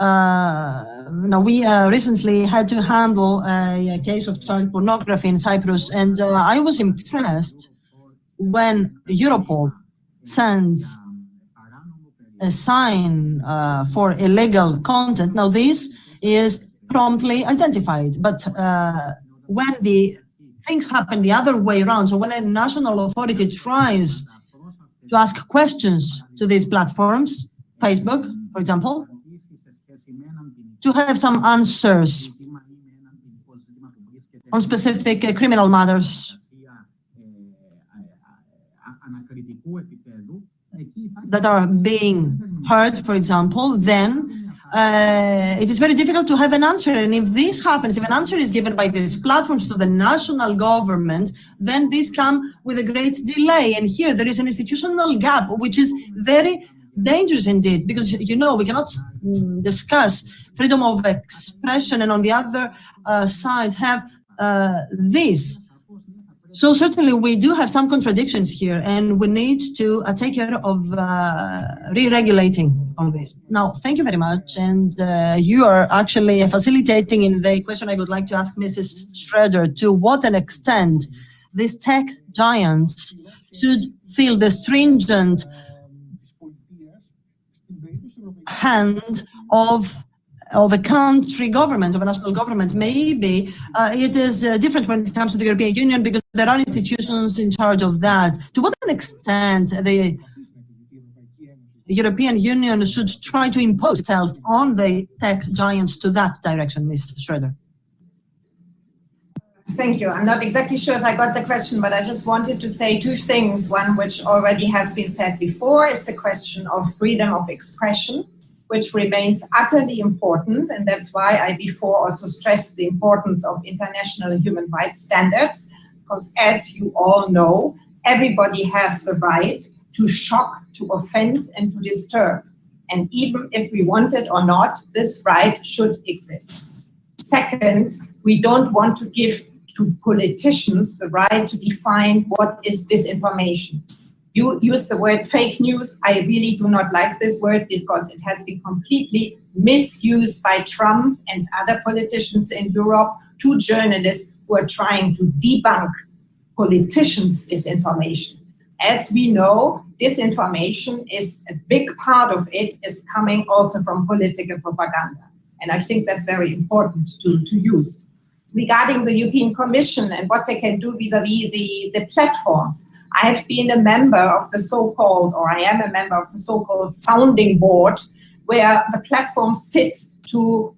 Now, we recently had to handle a case of child pornography in Cyprus, and I was impressed when Europol sends a sign for illegal content. Now, this is promptly identified, but when the things happen the other way around, so when a national authority tries to ask questions to these platforms, Facebook, for example, to have some answers on specific criminal matters that are being heard, for example, then it is very difficult to have an answer. And if this happens, if an answer is given by these platforms to the national government, then this comes with a great delay. And here there is an institutional gap, which is very dangerous indeed, because, you know, we cannot discuss freedom of expression and on the other side have this. So certainly we do have some contradictions here, and we need to take care of re-regulating on this. Now, thank you very much. And you are actually facilitating in the question I would like to ask Mrs. Schröder, to what an extent these tech giants should feel the stringent hand of a country government, of a national government. Maybe it is different when it comes to the European Union, because there are institutions in charge of that. To what extent the European Union should try to impose itself on the tech giants to that direction, Ms. Schröder? Thank you. I'm not exactly sure if I got the question, but I just wanted to say two things. One, which already has been said before, is the question of freedom of expression, which remains utterly important. And that's why I before also stressed the importance of international human rights standards, because as you all know, everybody has the right to shock, to offend, and to disturb. And even if we want it or not, this right should exist. Second, we don't want to give to politicians the right to define what is disinformation. You use the word fake news. I really do not like this word, because it has been completely misused by Trump and other politicians in Europe to journalists who are trying to debunk politicians' disinformation. As we know, disinformation is a big part of it is coming also from political propaganda. And I think that's very important to use. Regarding the European Commission and what they can do vis-a-vis the platforms, I've been a member of the so-called, or I am a member of the so-called sounding board, where the platforms sit to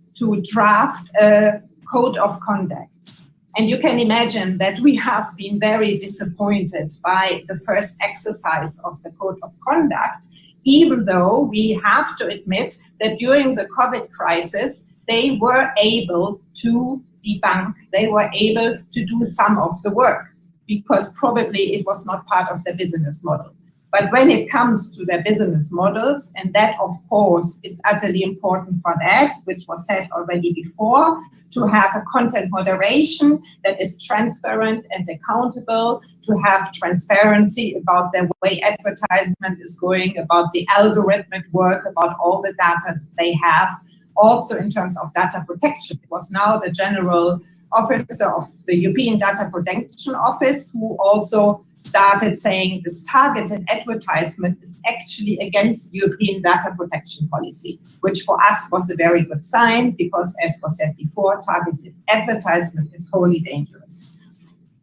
draft a code of conduct. And you can imagine that we have been very disappointed by the first exercise of the code of conduct, even though we have to admit that during the COVID crisis, they were able to debunk, they were able to do some of the work, because probably it was not part of their business model. But when it comes to their business models, and that of course is utterly important for that, which was said already before, to have a content moderation that is transparent and accountable, to have transparency about the way advertisement is going, about the algorithmic work, about all the data they have, also in terms of data protection. It was now the General Officer of the European Data Protection Office who also started saying this targeted advertisement is actually against European data protection policy, which for us was a very good sign because, as was said before, targeted advertisement is wholly dangerous.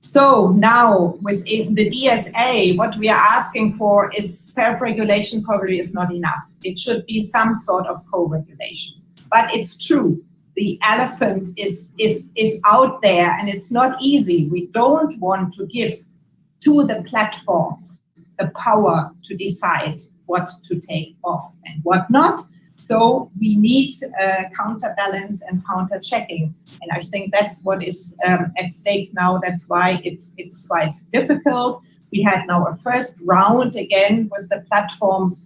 So now within the DSA, what we are asking for is self-regulation probably is not enough. It should be some sort of co-regulation. But it's true. The elephant is out there and it's not easy. We don't want to give to the platforms the power to decide what to take off and what not. So we need counterbalance and counter-checking. And I think that's what is at stake now. That's why it's quite difficult. We had now a first round again with the platforms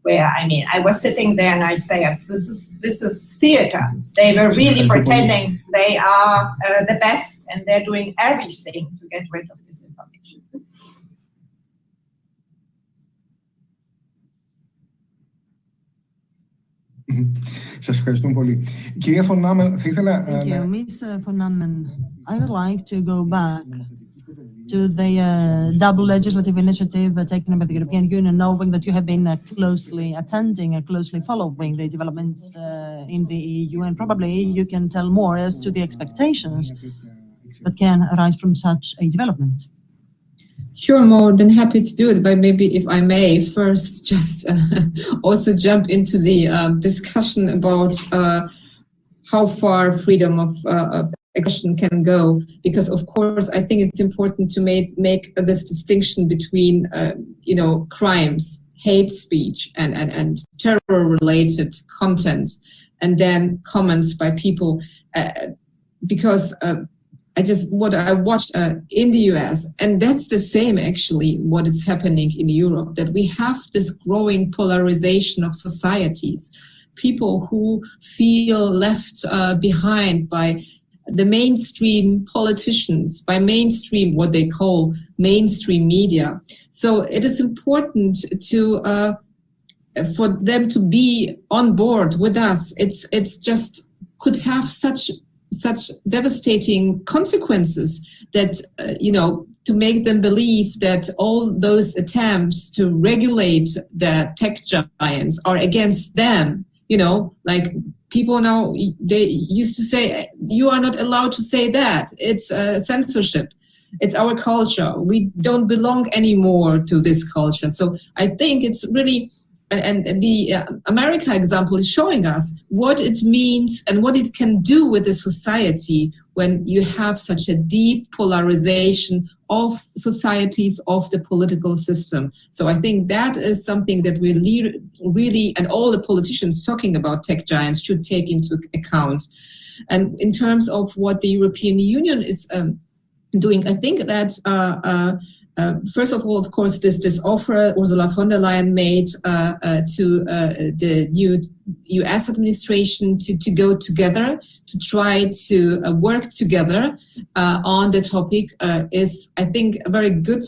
where, I mean, I was sitting there and I say, this is theater. They were really pretending they are the best and they're doing everything to get rid of this information. Σας ευχαριστούμε πολύ. Κυρία von Nahmen, θα ήθελα... Thank you, Ms. von Nahmen. I would like to go back to the double legislative initiative taken by the European Union, knowing that you have been closely attending and closely following the developments in the EU, and probably you can tell more as to the expectations that can arise from such a development. Sure, more than happy to do it, but maybe if I may first just also jump into the discussion about how far freedom of expression can go, because of course I think it's important to make this distinction between crimes, hate speech and terror-related content, and then comments by people, because what I watched in the US, and that's the same actually what is happening in Europe, that we have this growing polarization of societies, people who feel left behind by the mainstream politicians, by mainstream, what they call mainstream media. So it is important to for them to be on board with us. It's just could have such devastating consequences that, to make them believe that all those attempts to regulate the tech giants are against them. Like people now, they used to say, you are not allowed to say that. It's censorship. It's our culture. We don't belong anymore to this culture. So I think it's really, and the America example is showing us what it means and what it can do with the society when you have such a deep polarization of societies, of the political system. So I think that is something that we really, and all the politicians talking about tech giants should take into account. And in terms of what the European Union is doing, I think that first of all, of course, this offer Ursula von der Leyen made to the new US administration to go together, to try to work together on the topic is, I think, a very good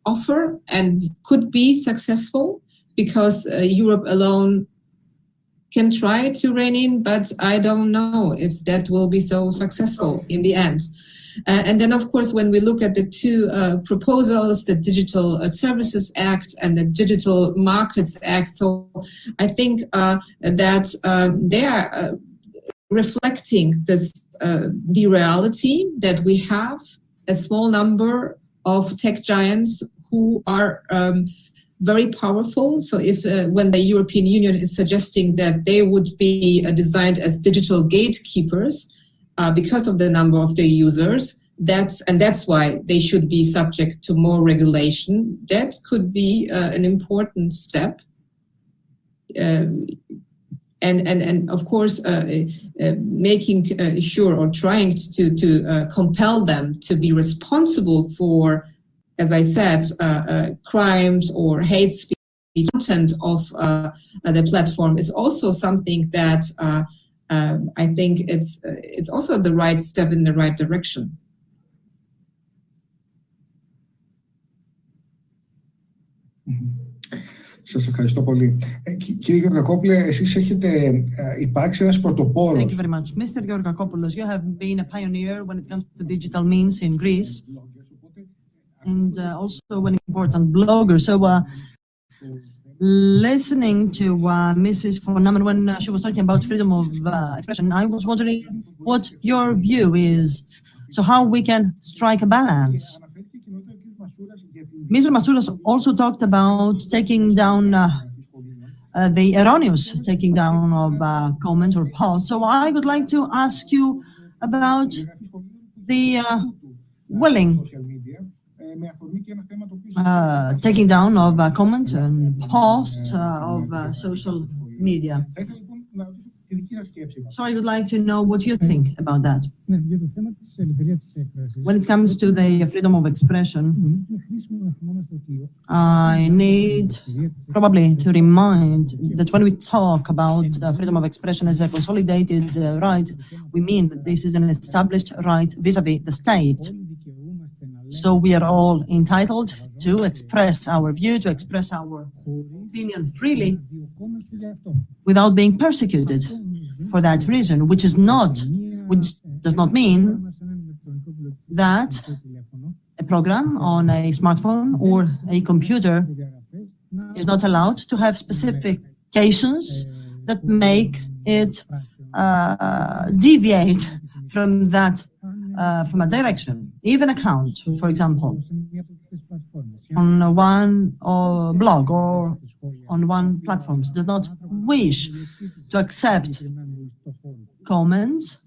offer and could be successful, because Europe alone can try to rein in, but I don't know if that will be so successful in the end. And then, of course, when we look at the two proposals, the Digital Services Act and the Digital Markets Act, so I think that they are reflecting this, the reality that we have a small number of tech giants who are very powerful. So if when the European Union is suggesting that they would be designed as digital gatekeepers, because of the number of their users, that's why they should be subject to more regulation. That could be an important step. And of course, making sure or trying to compel them to be responsible for, as I said, crimes or hate speech content of the platform is also something that I think it's also the right step in the right direction. Σας ευχαριστώ πολύ. Κύριε Γεωργακόπουλε, εσείς έχετε υπάρξει ένας πρωτοπόρος. Thank you very much. Mr. Georgakopoulos, you have been a pioneer when it comes to digital means in Greece. and also an important blogger. So listening to Mrs. von Nahmen when she was talking about freedom of expression, I was wondering what your view is. So how we can strike a balance. Mr. Masouras also talked about taking down the erroneous taking down of comments or posts. So I would like to ask you about the willing taking down of comments and posts of social media. So I would like to know what you think about that. When it comes to the freedom of expression, I need probably to remind that when we talk about freedom of expression as a consolidated right, we mean that this is an established right vis-à-vis the state. So we are all entitled to express our view, to express our opinion freely without being persecuted for that reason, which does not mean that a program on a smartphone or a computer is not allowed to have specifications that make it deviate from that from a direction. Even account, for example, on one blog or on one platform does not wish to accept comments,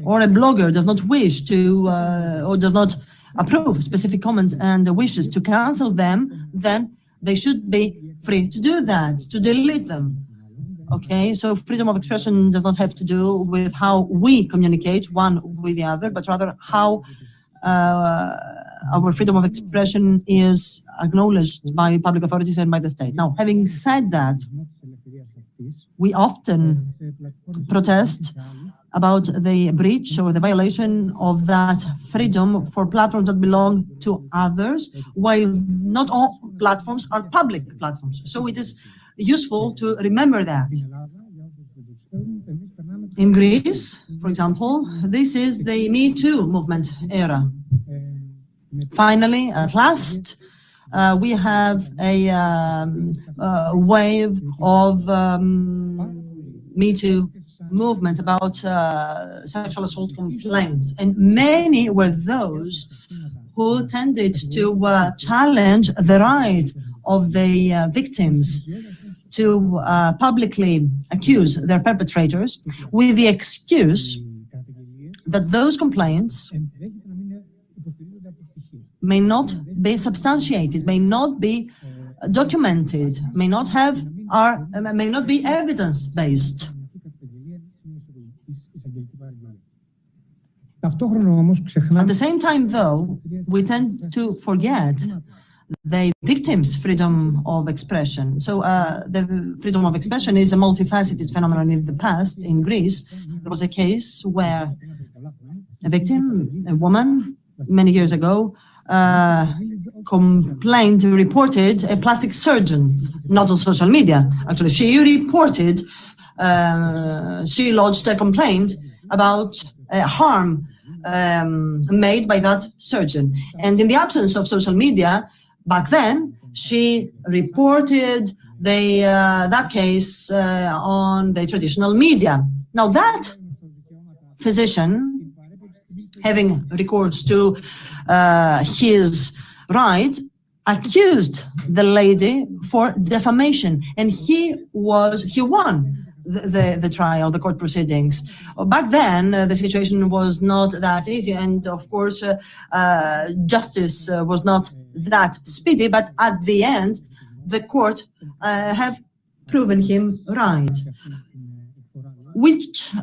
or a blogger does not wish to or does not approve specific comments and wishes to cancel them, then they should be free to do that, to delete them. Okay, so freedom of expression does not have to do with how we communicate one with the other, but rather how our freedom of expression is acknowledged by public authorities and by the state. Now, having said that, we often protest about the breach or the violation of that freedom for platforms that belong to others, while not all platforms are public platforms. So it is useful to remember that. In Greece, for example, this is the Metoo Movement era. Finally, at last, we have a wave of Metoo movement about sexual assault complaints, and many were those who tended to challenge the right of the victims to publicly accuse their perpetrators with the excuse that those complaints may not be substantiated, may not be documented, may not be evidence-based. At the same time, though, we tend to forget the victims' freedom of expression. So the freedom of expression is a multifaceted phenomenon. In the past, in Greece, there was a case where a victim, a woman, many years ago, reported a plastic surgeon, not on social media. Actually, she lodged a complaint about harm made by that surgeon. And in the absence of social media, back then, she reported that case on the traditional media. Now that physician, having recourse to his right, accused the lady for defamation, and he won the trial, the court proceedings. Back then, the situation was not that easy, and of course, justice was not that speedy, but at the end, the court have proven him right, which,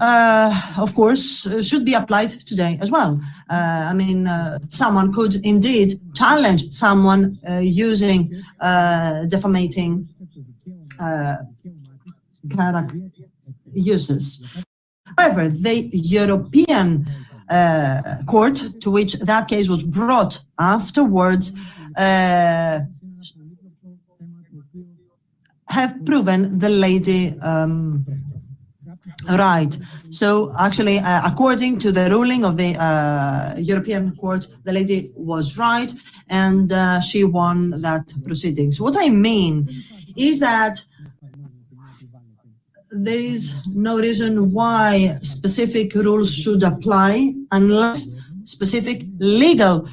of course, should be applied today as well. I mean, someone could indeed challenge someone using defamating uses. However, the European court to which that case was brought afterwards have proven the lady Right. So actually, according to the ruling of the European Court, the lady was right, and she won that proceedings. What I mean is that there is no reason why specific rules should apply unless specific legal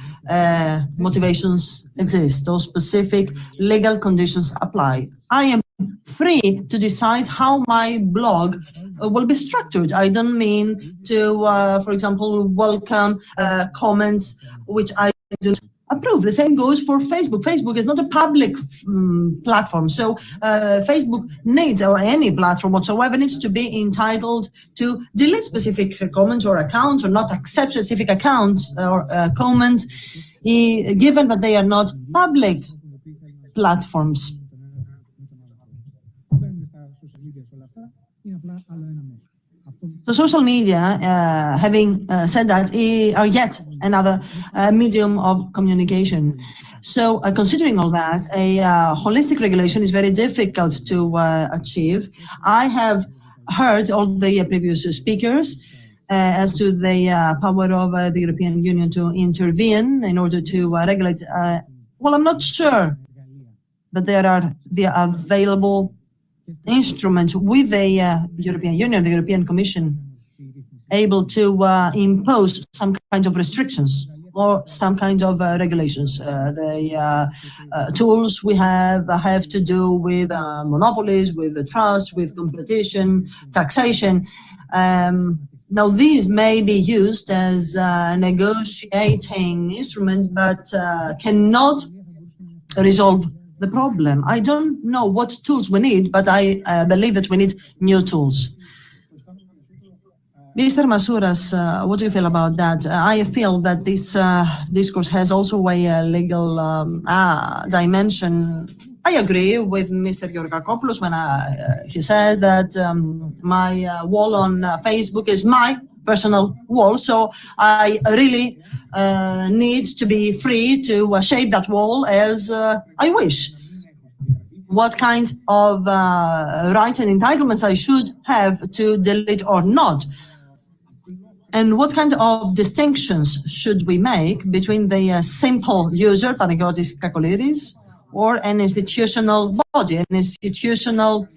motivations exist or specific legal conditions apply. I am free to decide how my blog will be structured. I don't mean to, for example, welcome comments which I don't approve. The same goes for Facebook. Facebook is not a public platform, so Facebook needs, or any platform whatsoever, needs to be entitled to delete specific comments or accounts, or not accept specific accounts or comments, given that they are not public platforms. So social media, having said that, are yet another medium of communication. So considering all that, a holistic regulation is very difficult to achieve. I have heard all the previous speakers as to the power of the European Union to intervene in order to regulate. Well, I'm not sure that there are the available instruments with the European Union, the European Commission, able to impose some kind of restrictions or some kind of regulations. The tools we have to do with monopolies, with the trust, with competition, taxation. Now, these may be used as a negotiating instrument, but cannot resolve the problem. I don't know what tools we need, but I believe that we need new tools. Mr. Masouras, what do you feel about that? I feel that this discourse has also a legal dimension. I agree with Mr. Georgakopoulos when he says that my wall on Facebook is my personal wall, so I really need to be free to shape that wall as I wish. What kind of rights and entitlements I should have to delete or not. And what kind of distinctions should we make between the simple user, Panagiotis, Kakolyris, or an institutional body, an institutional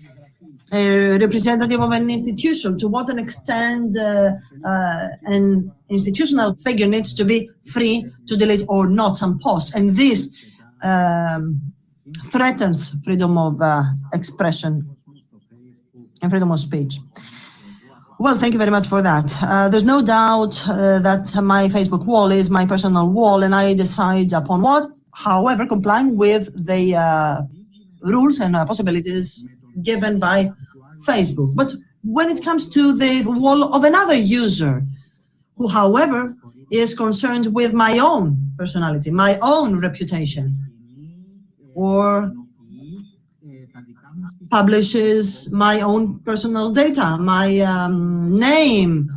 representative of an institution? To what an extent an institutional figure needs to be free to delete or not some posts? And this threatens freedom of expression and freedom of speech. Well, thank you very much for that. There's no doubt that my Facebook wall is my personal wall, and I decide upon what, however, complying with the rules and possibilities given by Facebook. But when it comes to the wall of another user, who, however, is concerned with my own personality, my own reputation, or publishes my own personal data, my name,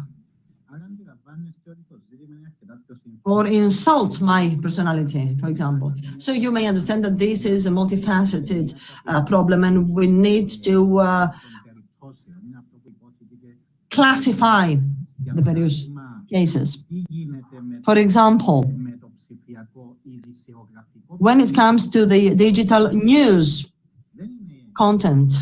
or insults my personality, for example. So you may understand that this is a multifaceted problem, and we need to classify the various cases. For example, when it comes to the digital news content,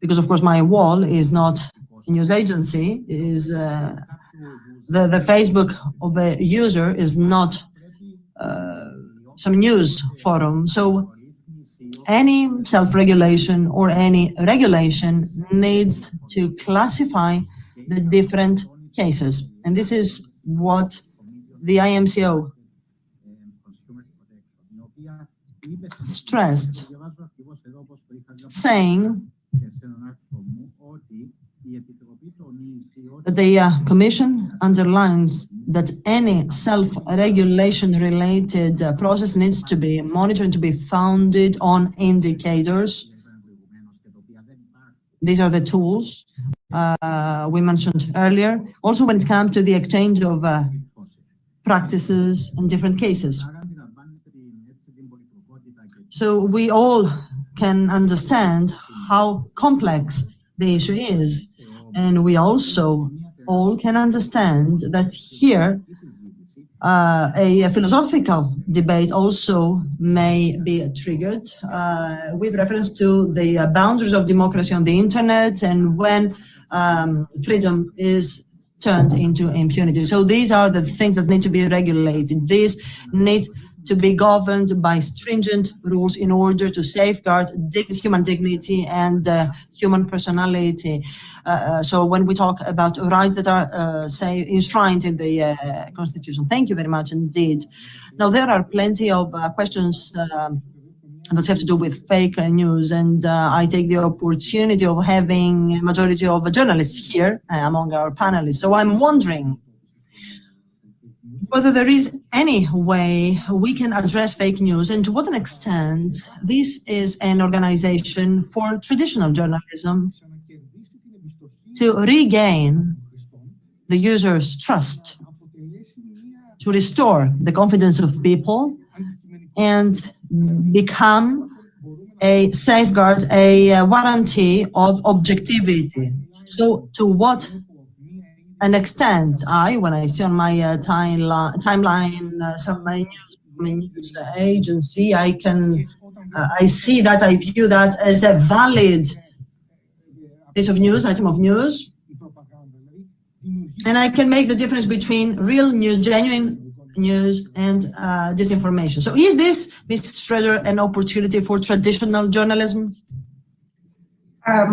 because of course my wall is not a news agency, is the Facebook of a user is not some news forum. So any self-regulation or any regulation needs to classify the different cases. And this is what the IMCO stressed, saying that the Commission underlines that any self-regulation related process needs to be monitored and to be founded on indicators. These are the tools we mentioned earlier. Also, when it comes to the exchange of practices in different cases. So we all can understand how complex the issue is. And we also all can understand that here a philosophical debate also may be triggered with reference to the boundaries of democracy on the internet and when freedom is turned into impunity. So these are the things that need to be regulated. These need to be governed by stringent rules in order to safeguard human dignity and human personality. So when we talk about rights that are, say, enshrined in the Constitution. Thank you very much indeed. Now, there are plenty of questions that have to do with fake news, and I take the opportunity of having a majority of journalists here among our panelists. So I'm wondering whether there is any way we can address fake news and to what an extent this is an organization for traditional journalism to regain the user's trust, to restore the confidence of people and become a safeguard, a warranty of objectivity. So to what an extent, when I see on my timeline some news agency, I see that, I view that as a valid piece of news, item of news, and I can make the difference between real news, genuine news, and disinformation. So is this, Ms. Schröder, an opportunity for traditional journalism?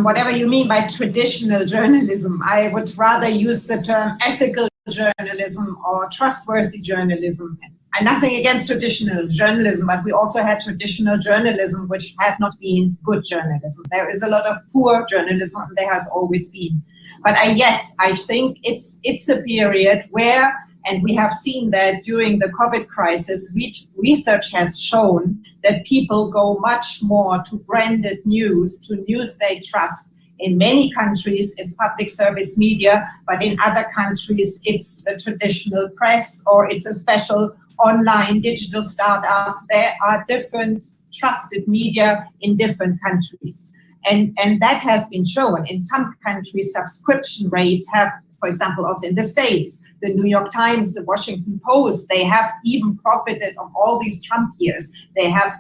Whatever you mean by traditional journalism, I would rather use the term ethical journalism or trustworthy journalism. And nothing against traditional journalism, but we also had traditional journalism, which has not been good journalism. There is a lot of poor journalism, and there has always been. But yes, I think it's a period where, and we have seen that during the COVID crisis, research has shown that people go much more to branded news, to news they trust. In many countries, it's public service media, but in other countries, it's the traditional press or it's a special online digital startup. There are different trusted media in different countries. And that has been shown. In some countries, subscription rates have, for example, also in the States, the New York Times, the Washington Post, they have even profited of all these Trump years. They have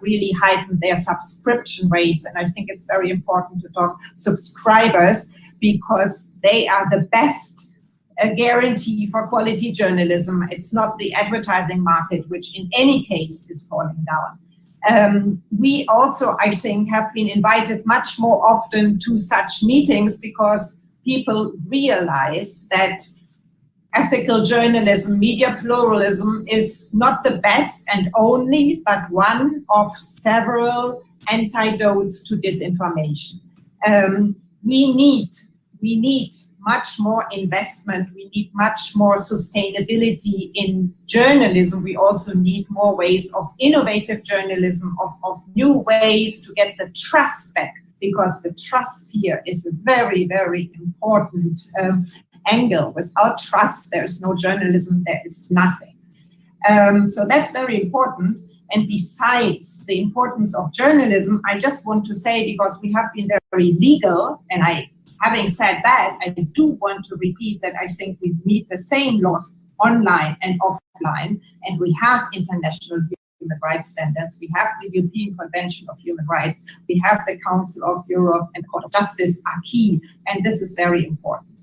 really heightened their subscription rates. And I think it's very important to talk subscribers because they are the best guarantee for quality journalism. It's not the advertising market, which in any case is falling down. We also, I think, have been invited much more often to such meetings because people realize that ethical journalism, media pluralism is not the best and only, but one of several antidotes to disinformation. We need much more investment. We need much more sustainability in journalism. We also need more ways of innovative journalism, of new ways to get the trust back, because the trust here is a very, very important angle. Without trust, there's no journalism, there is nothing. So that's very important. And besides the importance of journalism, I just want to say, because we have been very legal, and having said that, I do want to repeat that I think we need the same laws online and offline, and we have international human rights standards. We have the European Convention of Human Rights. We have the Council of Europe and Court of Justice are key, and this is very important.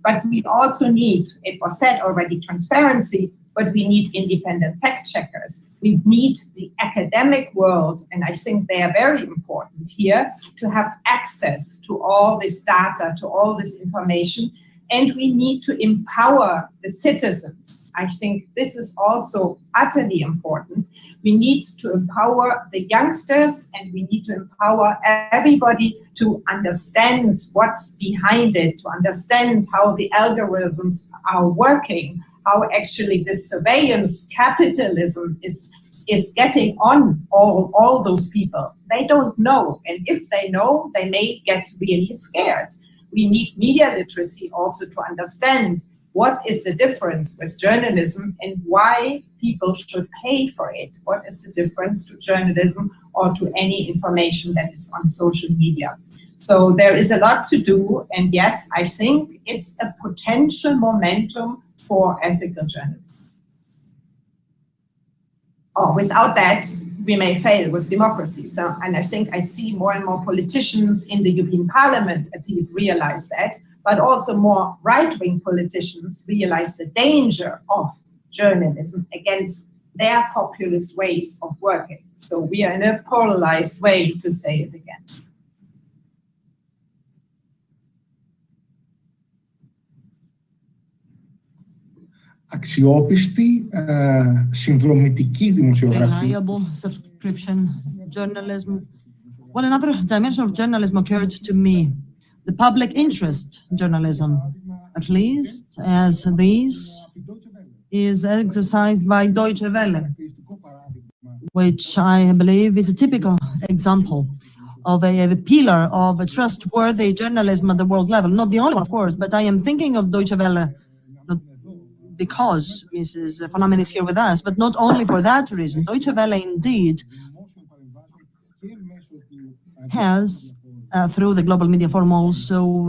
But we also need, it was said already, transparency, but we need independent fact checkers. We need the academic world, and I think they are very important here, to have access to all this data, to all this information, and we need to empower the citizens. I think this is also utterly important. We need to empower the youngsters, and we need to empower everybody to understand what's behind it, to understand how the algorithms are working, how actually this surveillance capitalism is getting on all those people. They don't know, and if they know, they may get really scared. We need media literacy also to understand what is the difference with journalism and why people should pay for it? What is the difference to journalism or to any information that is on social media? So there is a lot to do, and yes, I think it's a potential momentum for ethical journalism. Without that, we may fail with democracy. And I think I see more and more politicians in the European Parliament at least realize that, but also more right-wing politicians realize the danger of journalism against their populist ways of working. So we are in a polarized way, to say it again. Αξιόπιστη, συνδρομητική δημοσιογραφία. Reliable subscription journalism. Well, another dimension of journalism occurred to me. The public interest journalism, at least as this is exercised by Deutsche Welle, which I believe is a typical example of a pillar of a trustworthy journalism at the world level. Not the only one, of course, but I am thinking of Deutsche Welle because Mrs. von Nahmen is here with us, but not only for that reason. Deutsche Welle indeed has, through the Global Media Forum also,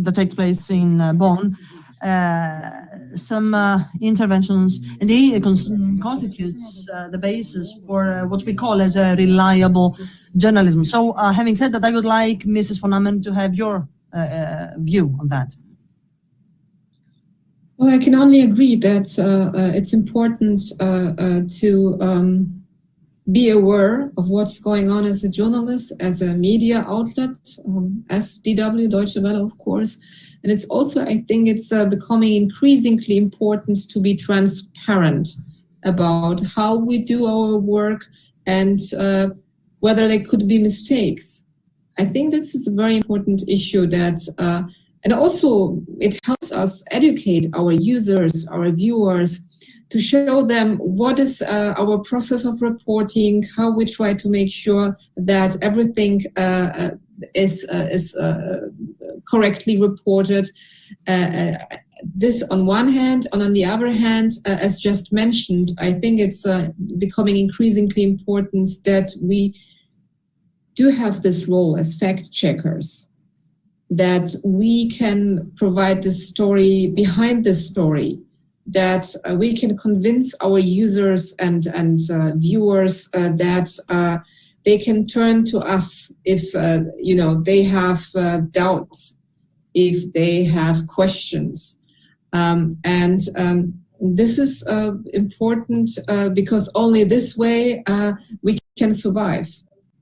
that takes place in Bonn, some interventions, and it constitutes the basis for what we call as a reliable journalism. So having said that, I would like Mrs. von Nahmen to have your view on that. Well, I can only agree that it's important to be aware of what's going on as a journalist, as a media outlet, as DW, Deutsche Welle, of course. And it's also, I think it's becoming increasingly important to be transparent about how we do our work and whether there could be mistakes. I think this is a very important issue that and also, it helps us educate our users, our viewers, to show them what is our process of reporting, how we try to make sure that everything is correctly reported. This on one hand, and on the other hand, as just mentioned, I think it's becoming increasingly important that we do have this role as fact checkers, that we can provide the story behind the story, that we can convince our users and viewers that they can turn to us if they have doubts, if they have questions. This is important because only this way we can survive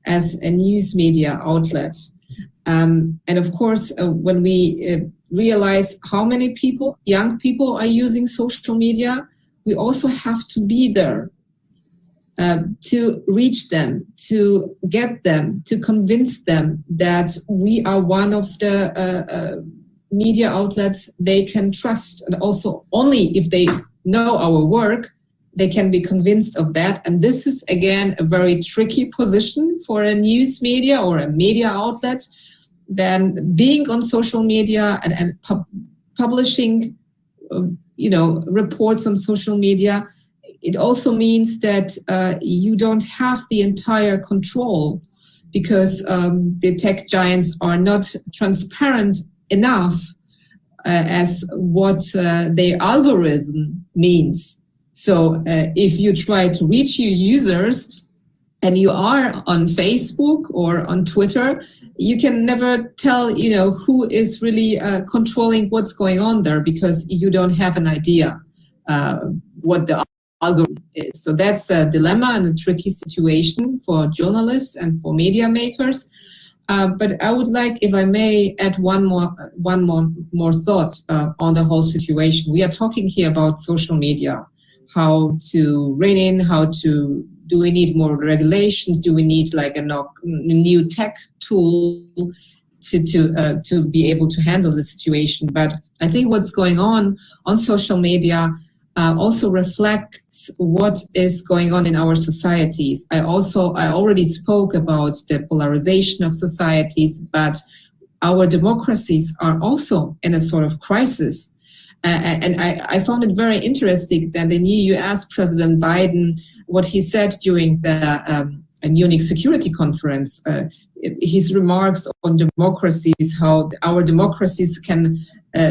as a news media outlet. And of course, when we realize how many people, young people, are using social media, we also have to be there to reach them, to get them, to convince them that we are one of the media outlets they can trust. And also only if they know our work, they can be convinced of that. And this is, again, a very tricky position for a news media or a media outlet. Then being on social media and publishing, reports on social media, it also means that you don't have the entire control because the tech giants are not transparent enough as what their algorithm means. So if you try to reach your users and you are on Facebook or on Twitter, you can never tell, who is really controlling what's going on there because you don't have an idea what the algorithm is. So that's a dilemma and a tricky situation for journalists and for media makers. But I would like, if I may, add one more thought on the whole situation. We are talking here about social media, how to rein in, do we need more regulations? Do we need like a new tech tool to be able to handle the situation? But I think what's going on social media also reflects what is going on in our societies. I already spoke about the polarization of societies, but our democracies are also in a sort of crisis. And I found it very interesting that the new US President Biden, what he said during the Munich Security Conference, his remarks on democracies, how our democracies can,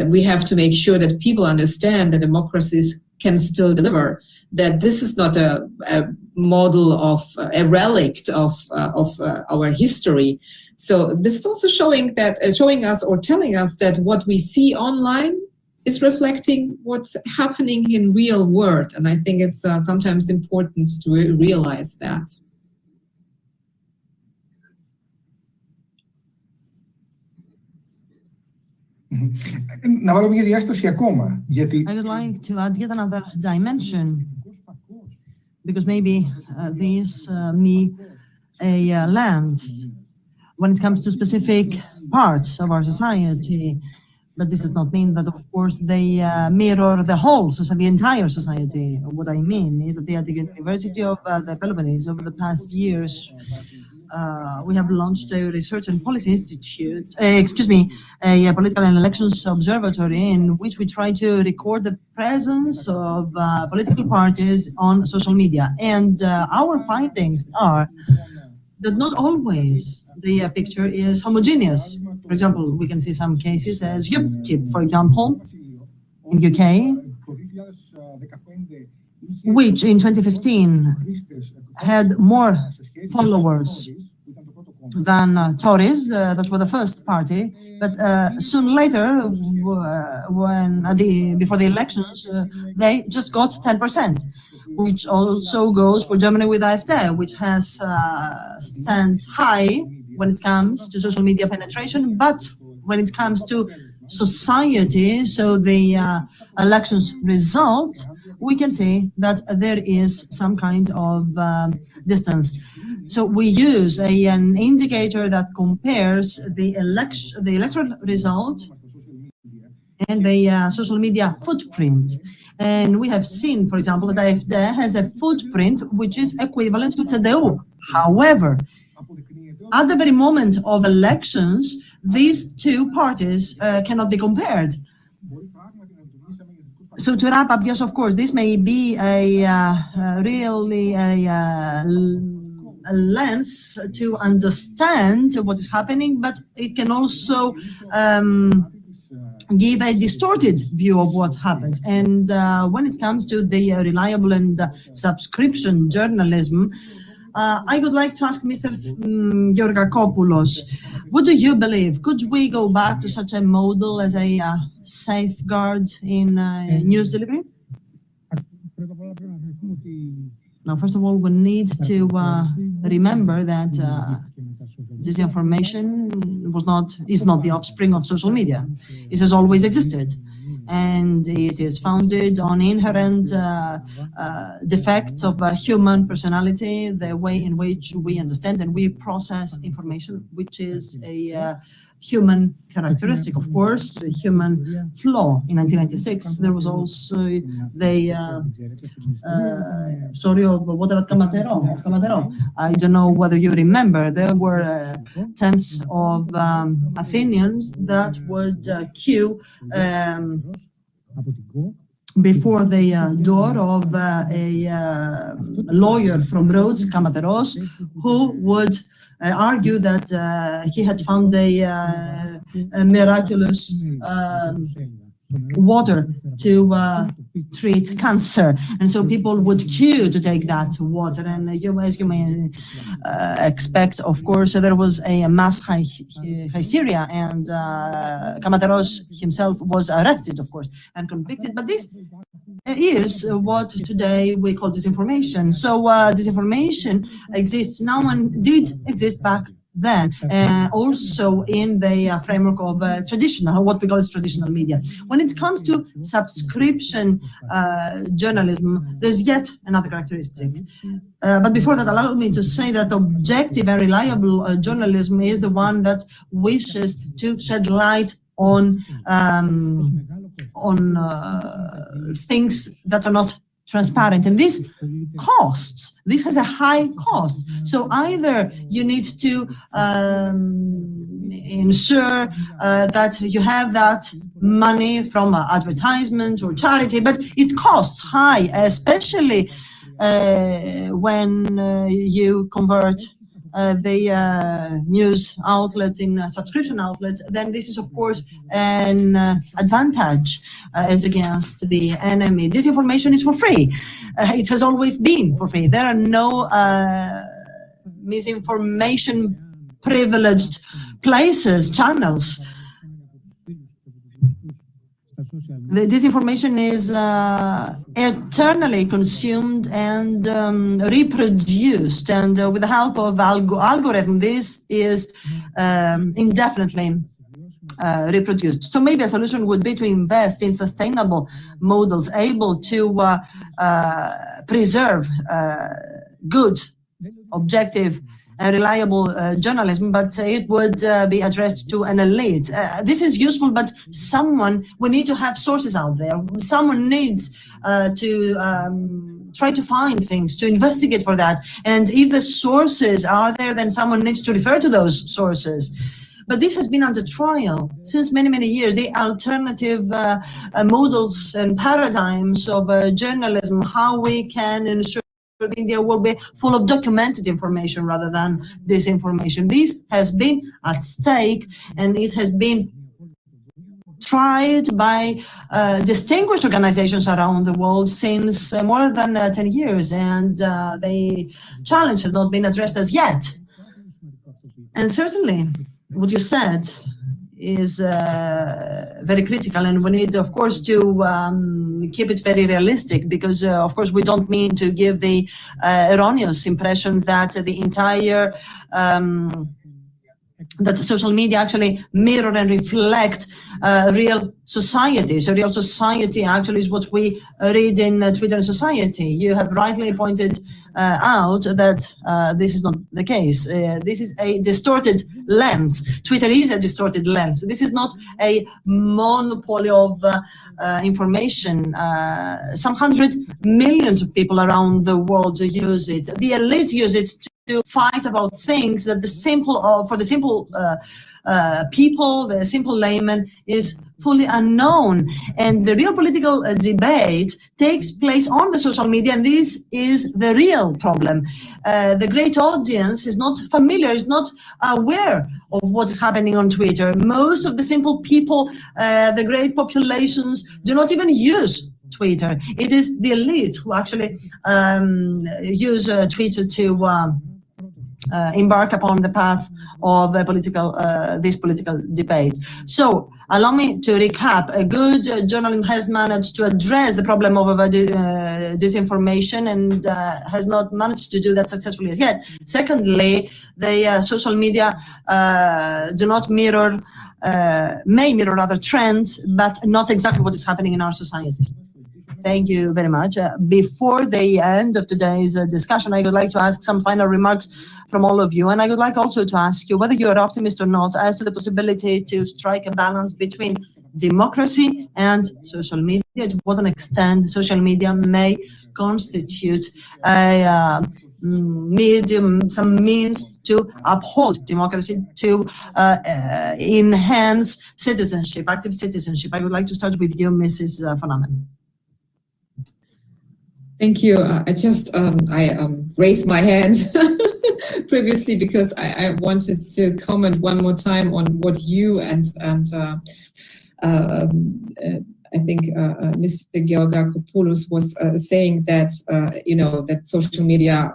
we have to make sure that people understand that democracies can still deliver, that this is not a model of a relic of our history. So this is also showing us or telling us that what we see online is reflecting what's happening in real world. And I think it's sometimes important to realize that. Να βάλω μια διάσταση ακόμα, γιατί... I would like to add yet another dimension, because maybe this me a lens when it comes to specific parts of our society, but this does not mean that, of course, they mirror the whole society, the entire society. What I mean is that at the University of the Peloponnese, over the past years, we have launched a research and policy institute, a political and elections observatory, in which we try to record the presence of political parties on social media. And our findings are that not always the picture is homogeneous. For example, we can see some cases as UKIP, for example, in UK, which in 2015 had more followers than Thodoris, that were the first party, but soon later, before the elections, they just got 10%, which also goes for Germany with AfD, which has stands high when it comes to social media penetration, but when it comes to society, so the elections result, we can see that there is some kind of distance. So we use an indicator that compares the electoral result and the social media footprint. And we have seen, for example, that AfD has a footprint which is equivalent to CDU. However, at the very moment of elections, these two parties cannot be compared. So to wrap up, yes, of course, this may be really a lens to understand what is happening, but it can also give a distorted view of what happens. And when it comes to the reliable and subscription journalism, I would like to ask Mr. Georgakopoulos, what do you believe? Could we go back to such a model as a safeguard in news delivery? Now, first of all, we need to remember that disinformation is not the offspring of social media. It has always existed, and it is founded on inherent defects of human personality, the way in which we understand and we process information, which is a human characteristic. Of course, a human flaw. In 1996, there was also the story of water at Kamatero. I don't know whether you remember, there were tens of Athenians that would queue before the door of a lawyer from Rhodes, Kamateros, who would argue that he had found a miraculous water to treat cancer, and so people would queue to take that water. And as you may expect, of course, there was a mass hysteria, and Kamateros himself was arrested, of course, and convicted. But this is what today we call disinformation. So disinformation exists now and did exist back then, also in the framework of traditional, what we call as traditional media. When it comes to subscription journalism, there's yet another characteristic. But before that, allow me to say that objective and reliable journalism is the one that wishes to shed light on things that are not transparent. And this costs. This has a high cost. So either you need to ensure that you have that money from advertisement or charity, but it costs high, especially when you convert the news outlet in a subscription outlet. Then this is, of course, an advantage as against the enemy. Disinformation is for free. It has always been for free. There are no misinformation privileged places, channels. The disinformation is eternally consumed and reproduced, and with the help of algorithm, this is indefinitely reproduced. So maybe a solution would be to invest in sustainable models able to preserve good, objective, and reliable journalism, but it would be addressed to an elite. This is useful, but we need to have sources out there. Someone needs to try to find things, to investigate for that. And if the sources are there, then someone needs to refer to those sources. But this has been under trial since many, many years. The alternative models and paradigms of journalism, how we can ensure India will be full of documented information rather than disinformation. This has been at stake, and it has been tried by distinguished organizations around the world since more than 10 years, and the challenge has not been addressed as yet. And certainly, what you said is very critical, and we need, of course, to keep it very realistic, because, of course, we don't mean to give the erroneous impression that the entire that social media actually mirror and reflect real society. So real society actually is what we read in Twitter society. You have rightly pointed out that this is not the case. This is a distorted lens. Twitter is a distorted lens. This is not a monopoly of information. Some 100 millions of people around the world use it. The elites use it to fight about things that for the simple people, the simple layman, is fully unknown. And the real political debate takes place on the social media, and this is the real problem. The great audience is not familiar, is not aware of what is happening on Twitter. Most of the simple people, the great populations, do not even use Twitter. It is the elite who actually use Twitter to embark upon the path of this political debate. So allow me to recap. A good journalism has managed to address the problem of disinformation and has not managed to do that successfully yet. Secondly, the social media do not mirror, may mirror other trends, but not exactly what is happening in our societies. Thank you very much. Before the end of today's discussion, I would like to ask some final remarks from all of you. And I would like also to ask you whether you're optimist or not as to the possibility to strike a balance between democracy and social media, to what an extent social media may constitute a medium, some means to uphold democracy, to enhance citizenship, active citizenship. I would like to start with you, Mrs. von Nahmen. Thank you. I just raised my hand previously because I wanted to comment one more time on what you and I think Mr. Georgakopoulos was saying, that that social media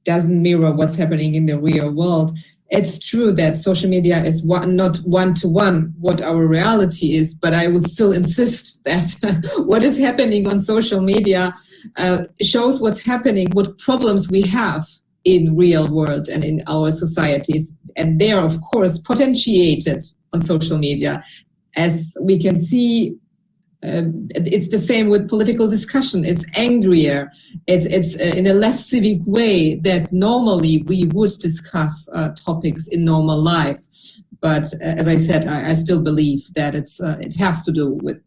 doesn't mirror what's happening in the real world. It's true that social media is not one-to-one what our reality is, but I would still insist that what is happening on social media shows what's happening, what problems we have in real world and in our societies. And they are, of course, potentiated on social media. As we can see, it's the same with political discussion. It's angrier. It's in a less civic way that normally we would discuss topics in normal life. But as I said, I still believe that it has to do with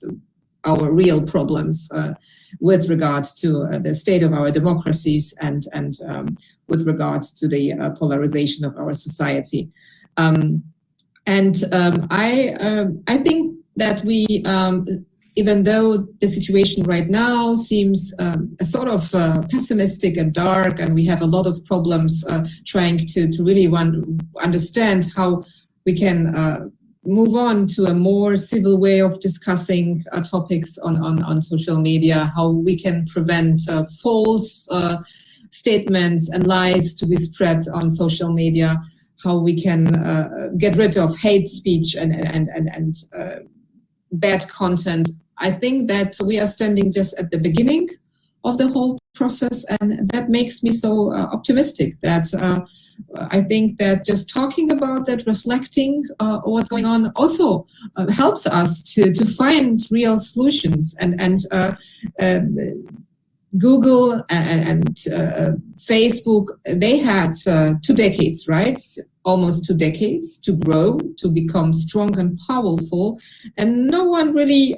our real problems with regards to the state of our democracies and with regards to the polarization of our society. I think that we, even though the situation right now seems sort of pessimistic and dark, and we have a lot of problems trying to really understand how we can move on to a more civil way of discussing topics on social media, how we can prevent false statements and lies to be spread on social media, how we can get rid of hate speech and bad content. I think that we are standing just at the beginning of the whole process, and that makes me so optimistic that I think that just talking about that, reflecting what's going on also helps us to find real solutions. And Google and Facebook, they had 2 decades, right? Almost 2 decades to grow, to become strong and powerful. And no one really,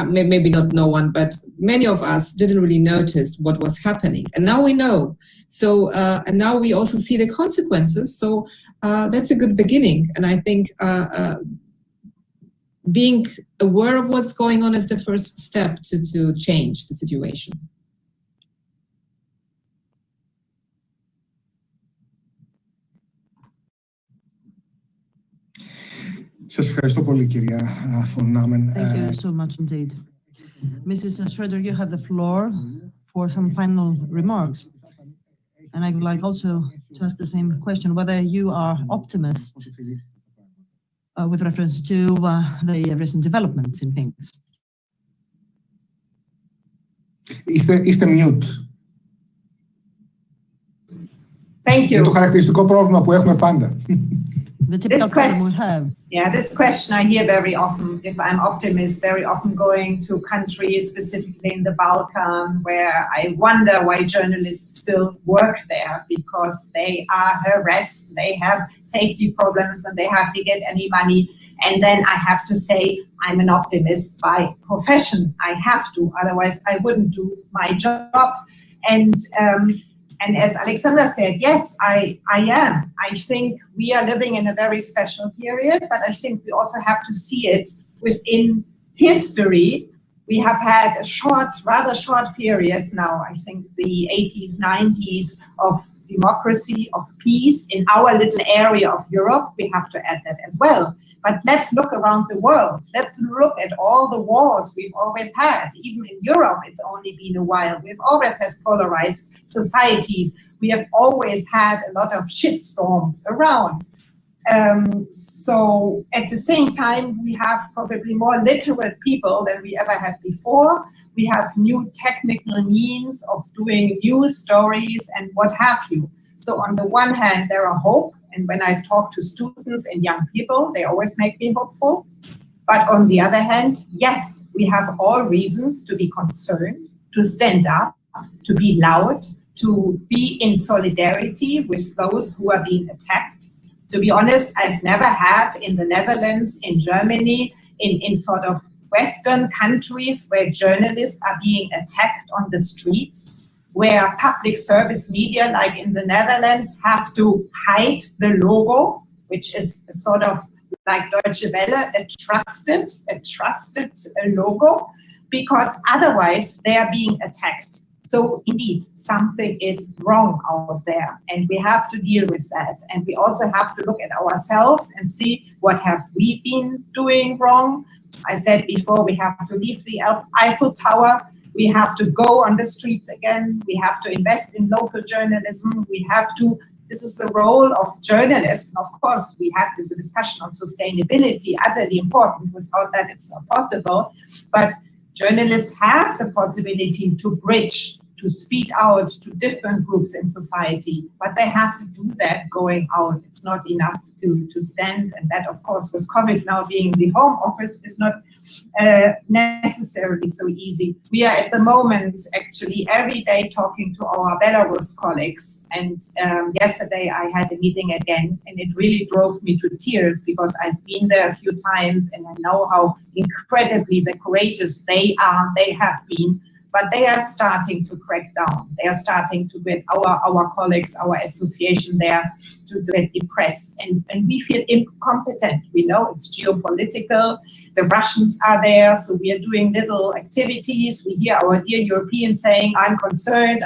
maybe not no one, but many of us didn't really notice what was happening. And now we know. So, and now we also see the consequences. So that's a good beginning. And I think being aware of what's going on is the first step to change the situation. Σας ευχαριστώ πολύ, κυρία von Nahmen. Thank you so much indeed. Mrs. Schröder, you have the floor for some final remarks. And I would like also to ask the same question, whether you are optimist with reference to the recent developments in things. Είστε mute. Thank you. Είναι το χαρακτηριστικό πρόβλημα που έχουμε πάντα. The typical problem we have. Yeah, this question I hear very often, if I'm optimist, very often going to countries, specifically in the Balkan, where I wonder why journalists still work there, because they are harassed, they have safety problems, and they hardly get any money. And then I have to say, I'm an optimist by profession. I have to, otherwise I wouldn't do my job. And as Alexandra said, yes, I am. I think we are living in a very special period, but I think we also have to see it within history. We have had a rather short period now, I think the 80s, 90s of democracy, of peace in our little area of Europe. We have to add that as well. But let's look around the world. Let's look at all the wars we've always had. Even in Europe, it's only been a while. We've always had polarized societies. We have always had a lot of shitstorms around. So at the same time, we have probably more literate people than we ever had before. We have new technical means of doing news stories and what have you. So on the one hand, there are hope. And when I talk to students and young people, they always make me hopeful. But on the other hand, yes, we have all reasons to be concerned, to stand up, to be loud, to be in solidarity with those who are being attacked. To be honest, I've never had in the Netherlands, in Germany, in sort of Western countries where journalists are being attacked on the streets, where public service media, like in the Netherlands, have to hide the logo, which is sort of like Deutsche Welle, a trusted logo, because otherwise they are being attacked. So indeed, something is wrong out there, and we have to deal with that. And we also have to look at ourselves and see what have we been doing wrong. I said before, we have to leave the Eiffel Tower. We have to go on the streets again. We have to invest in local journalism. We have to, this is the role of journalists. And of course, we had this discussion on sustainability, utterly important. Without that, it's not possible. But journalists have the possibility to bridge, to speak out to different groups in society, but they have to do that going out. It's not enough to stand, and that, of course, with COVID now being the home office, is not necessarily so easy. We are at the moment actually every day talking to our Belarus colleagues, and yesterday I had a meeting again, and it really drove me to tears because I've been there a few times and I know how incredibly courageous they have been. But they are starting to crack down. They are starting to get our colleagues, our association there, to get depressed. And we feel incompetent. We know it's geopolitical. The Russians are there, so we are doing little activities. We hear our dear Europeans saying, I'm concerned,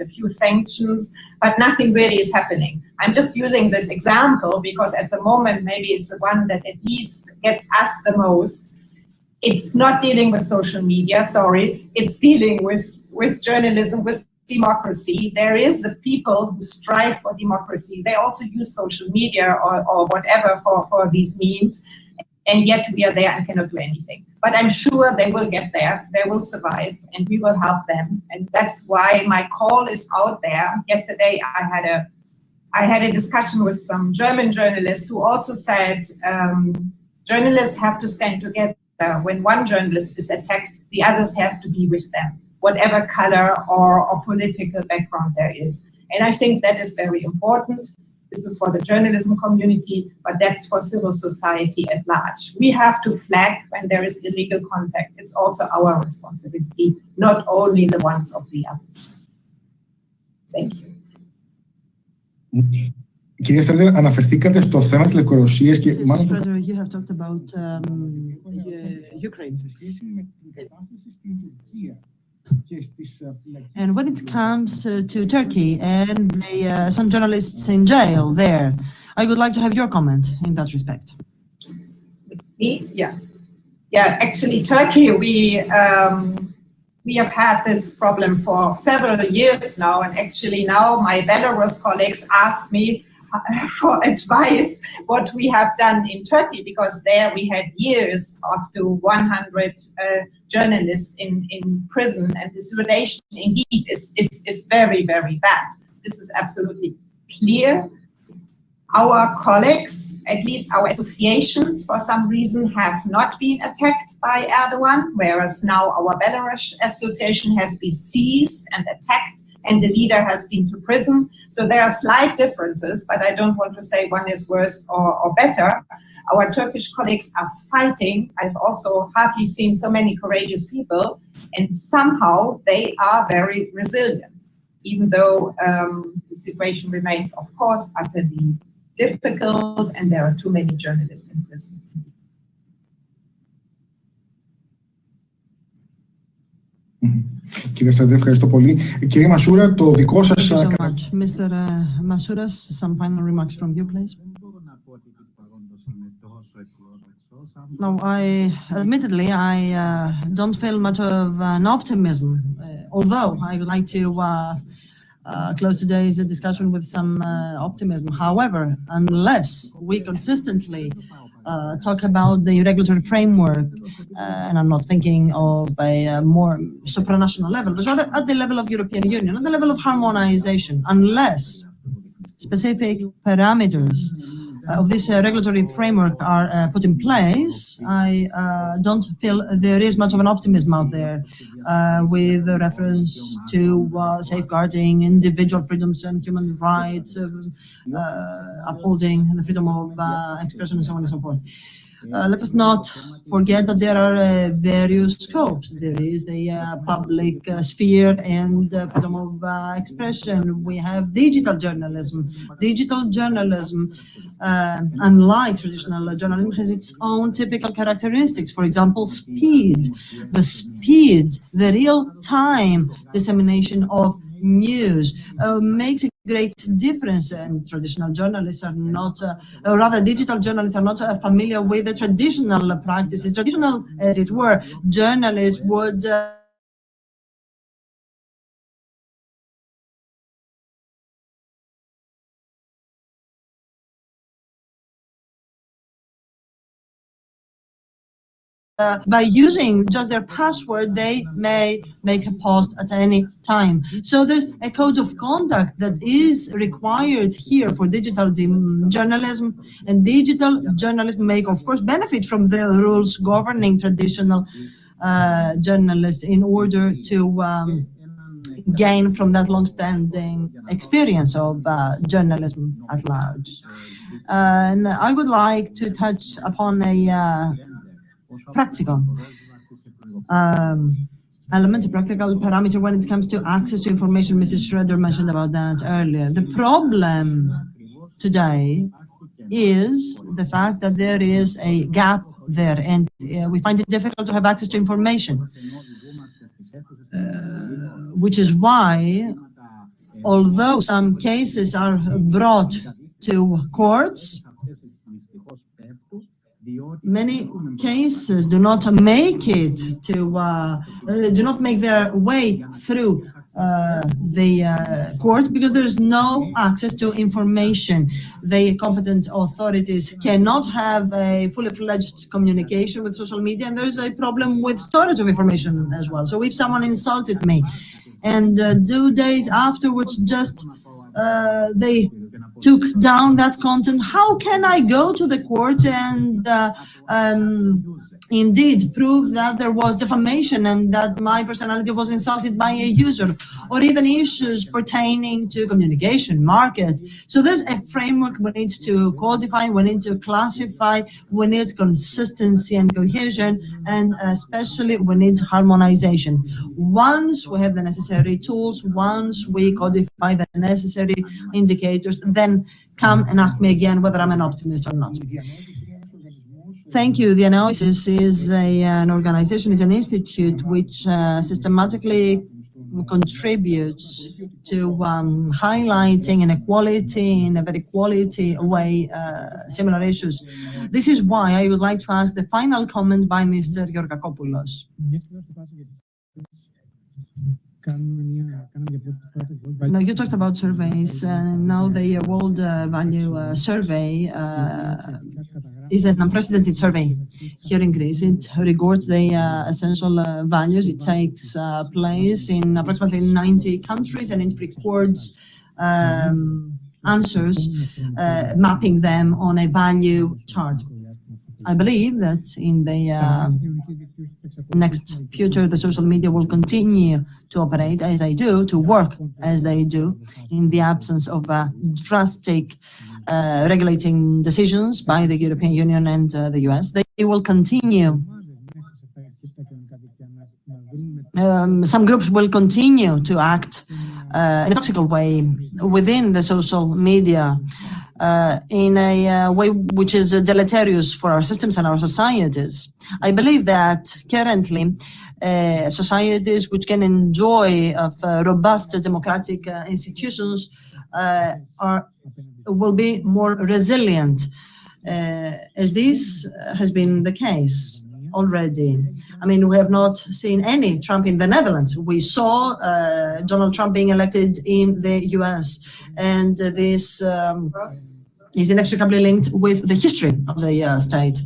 a few sanctions, but nothing really is happening. I'm just using this example because at the moment, maybe it's the one that at least gets us the most. It's not dealing with social media, sorry. It's dealing with journalism, with democracy. There is the people who strive for democracy. They also use social media or whatever for these means, and yet we are there and cannot do anything. But I'm sure they will get there, they will survive, and we will help them. And that's why my call is out there. Yesterday I had a discussion with some German journalists who also said journalists have to stand together. When one journalist is attacked, the others have to be with them, whatever color or political background there is. And I think that is very important. This is for the journalism community, but that's for civil society at large. We have to flag when there is illegal contact. It's also our responsibility, not only the ones of the others. Thank you. Κυρία Στρέντερ, αναφερθήκατε στο θέμα της Λευκορωσίας και μάλλον Schröder, you have talked about Ukraine. And when it comes to Turkey and some journalists in jail there, I would like to have your comment in that respect. Me? Yeah. Actually, Turkey, we have had this problem for several years now, and actually now my Belarus colleagues asked me for advice what we have done in Turkey, because there we had years up to 100 journalists in prison, and the situation indeed is very, very bad. This is absolutely clear. Our colleagues, at least our associations, for some reason have not been attacked by Erdogan, whereas now our Belarus association has been seized and attacked, and the leader has been to prison. So there are slight differences, but I don't want to say one is worse or better. Our Turkish colleagues are fighting. I've also hardly seen so many courageous people, and somehow they are very resilient, even though the situation remains, of course, utterly difficult, and there are too many journalists in prison. Κύριε Στρέντερ, ευχαριστώ πολύ. Κύριε Μασούρα, το δικό σας... Thank you so much. Mr. Masouras, some final remarks from you, please. No, admittedly, I don't feel much of an optimism, although I would like to close today's discussion with some optimism. However, unless we consistently talk about the regulatory framework, and I'm not thinking of a more supranational level, but rather at the level of European Union, at the level of harmonization, unless specific parameters of this regulatory framework are put in place, I don't feel there is much of an optimism out there with reference to safeguarding individual freedoms and human rights, upholding the freedom of expression and so on and so forth. Let us not forget that there are various scopes. There is the public sphere and freedom of expression. We have digital journalism. Digital journalism, unlike traditional journalism, has its own typical characteristics. For example, speed. The real-time dissemination of news makes a great difference, and traditional journalists are not, or rather digital journalists are not familiar with the traditional practices. Traditional, as it were, journalists would by using just their password, they may make a post at any time. So there's a code of conduct that is required here for digital journalism, and digital journalism may, of course, benefit from the rules governing traditional journalists in order to gain from that long-standing experience of journalism at large. And I would like to touch upon a practical element, a practical parameter when it comes to access to information. Mrs. Schröder mentioned about that earlier. The problem today is the fact that there is a gap there, and we find it difficult to have access to information, which is why, although some cases are brought to courts, many cases do not make it to, do not make their way through the court because there is no access to information. The competent authorities cannot have a fully fledged communication with social media, and there is a problem with storage of information as well. So if someone insulted me and 2 days afterwards just they took down that content, how can I go to the court and indeed prove that there was defamation and that my personality was insulted by a user, or even issues pertaining to communication, market? So there's a framework we need to codify, we need to classify, we need consistency and cohesion, and especially we need harmonization. Once we have the necessary tools, once we codify the necessary indicators, then come and ask me again whether I'm an optimist or not. Thank you. diaNEOsis is an organization, is an institute which systematically contributes to highlighting inequality in a very quality way, similar issues. This is why I would like to ask the final comment by Mr. Georgakopoulos. No, you talked about surveys. Now the World Value Survey is an unprecedented survey here in Greece. It records the essential values. It takes place in approximately 90 countries, and it records answers, mapping them on a value chart. I believe that in the next future, the social media will continue to operate as they do, to work as they do, in the absence of drastic regulating decisions by the European Union and the US. They will continue. Some groups will continue to act in a toxic way within the social media, in a way which is deleterious for our systems and our societies. I believe that currently societies which can enjoy of robust democratic institutions will be more resilient, as this has been the case already. I mean, we have not seen any Trump in the Netherlands. We saw Donald Trump being elected in the US, and this is inextricably linked with the history of the state.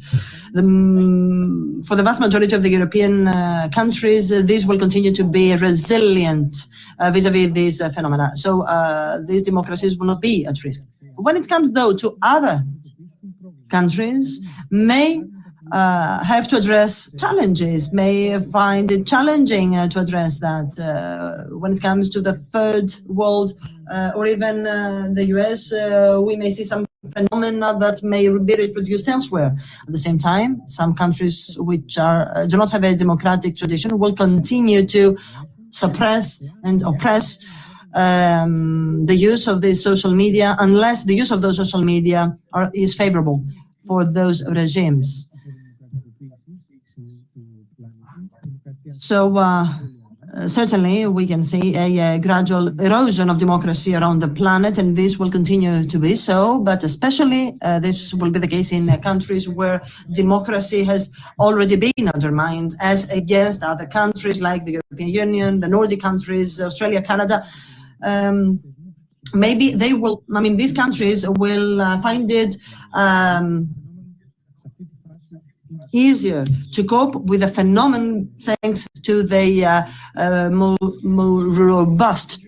For the vast majority of the European countries, this will continue to be resilient vis-a-vis these phenomena. So these democracies will not be at risk. When it comes, though, to other countries, may have to address challenges, may find it challenging to address that. When it comes to the third world or even the US, we may see some phenomena that may be reproduced elsewhere. At the same time, some countries which do not have a democratic tradition will continue to suppress and oppress the use of this social media, unless the use of those social media is favorable for those regimes. So certainly we can see a gradual erosion of democracy around the planet, and this will continue to be so, but especially this will be the case in countries where democracy has already been undermined, as against other countries like the European Union, the Nordic countries, Australia, Canada. Maybe they will, I mean, these countries will find it easier to cope with the phenomenon thanks to the more robust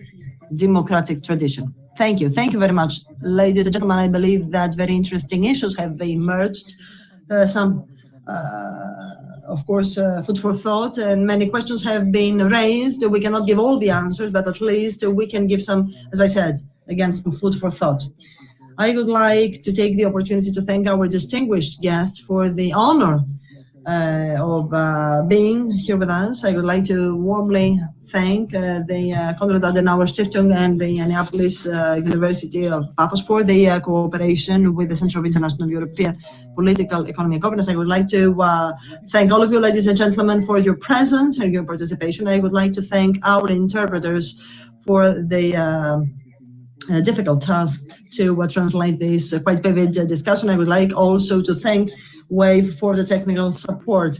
democratic tradition. Thank you. Thank you very much. Ladies and gentlemen, I believe that very interesting issues have emerged. Of course, food for thought, and many questions have been raised. We cannot give all the answers, but at least we can give some, as I said, again, some food for thought. I would like to take the opportunity to thank our distinguished guest for the honor of being here with us. I would like to warmly thank the Konrad-Adenauer-Stiftung and the Neapolis University of Pafos for the cooperation with the Center of International European Political Economy and Governance. I would like to thank all of you, ladies and gentlemen, for your presence and your participation. I would like to thank our interpreters for the difficult task to translate this quite vivid discussion. I would like also to thank WAVE for the technical support.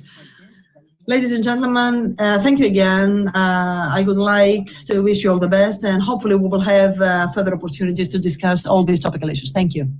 Ladies and gentlemen, thank you again. I would like to wish you all the best, and hopefully we will have further opportunities to discuss all these topical issues. Thank you.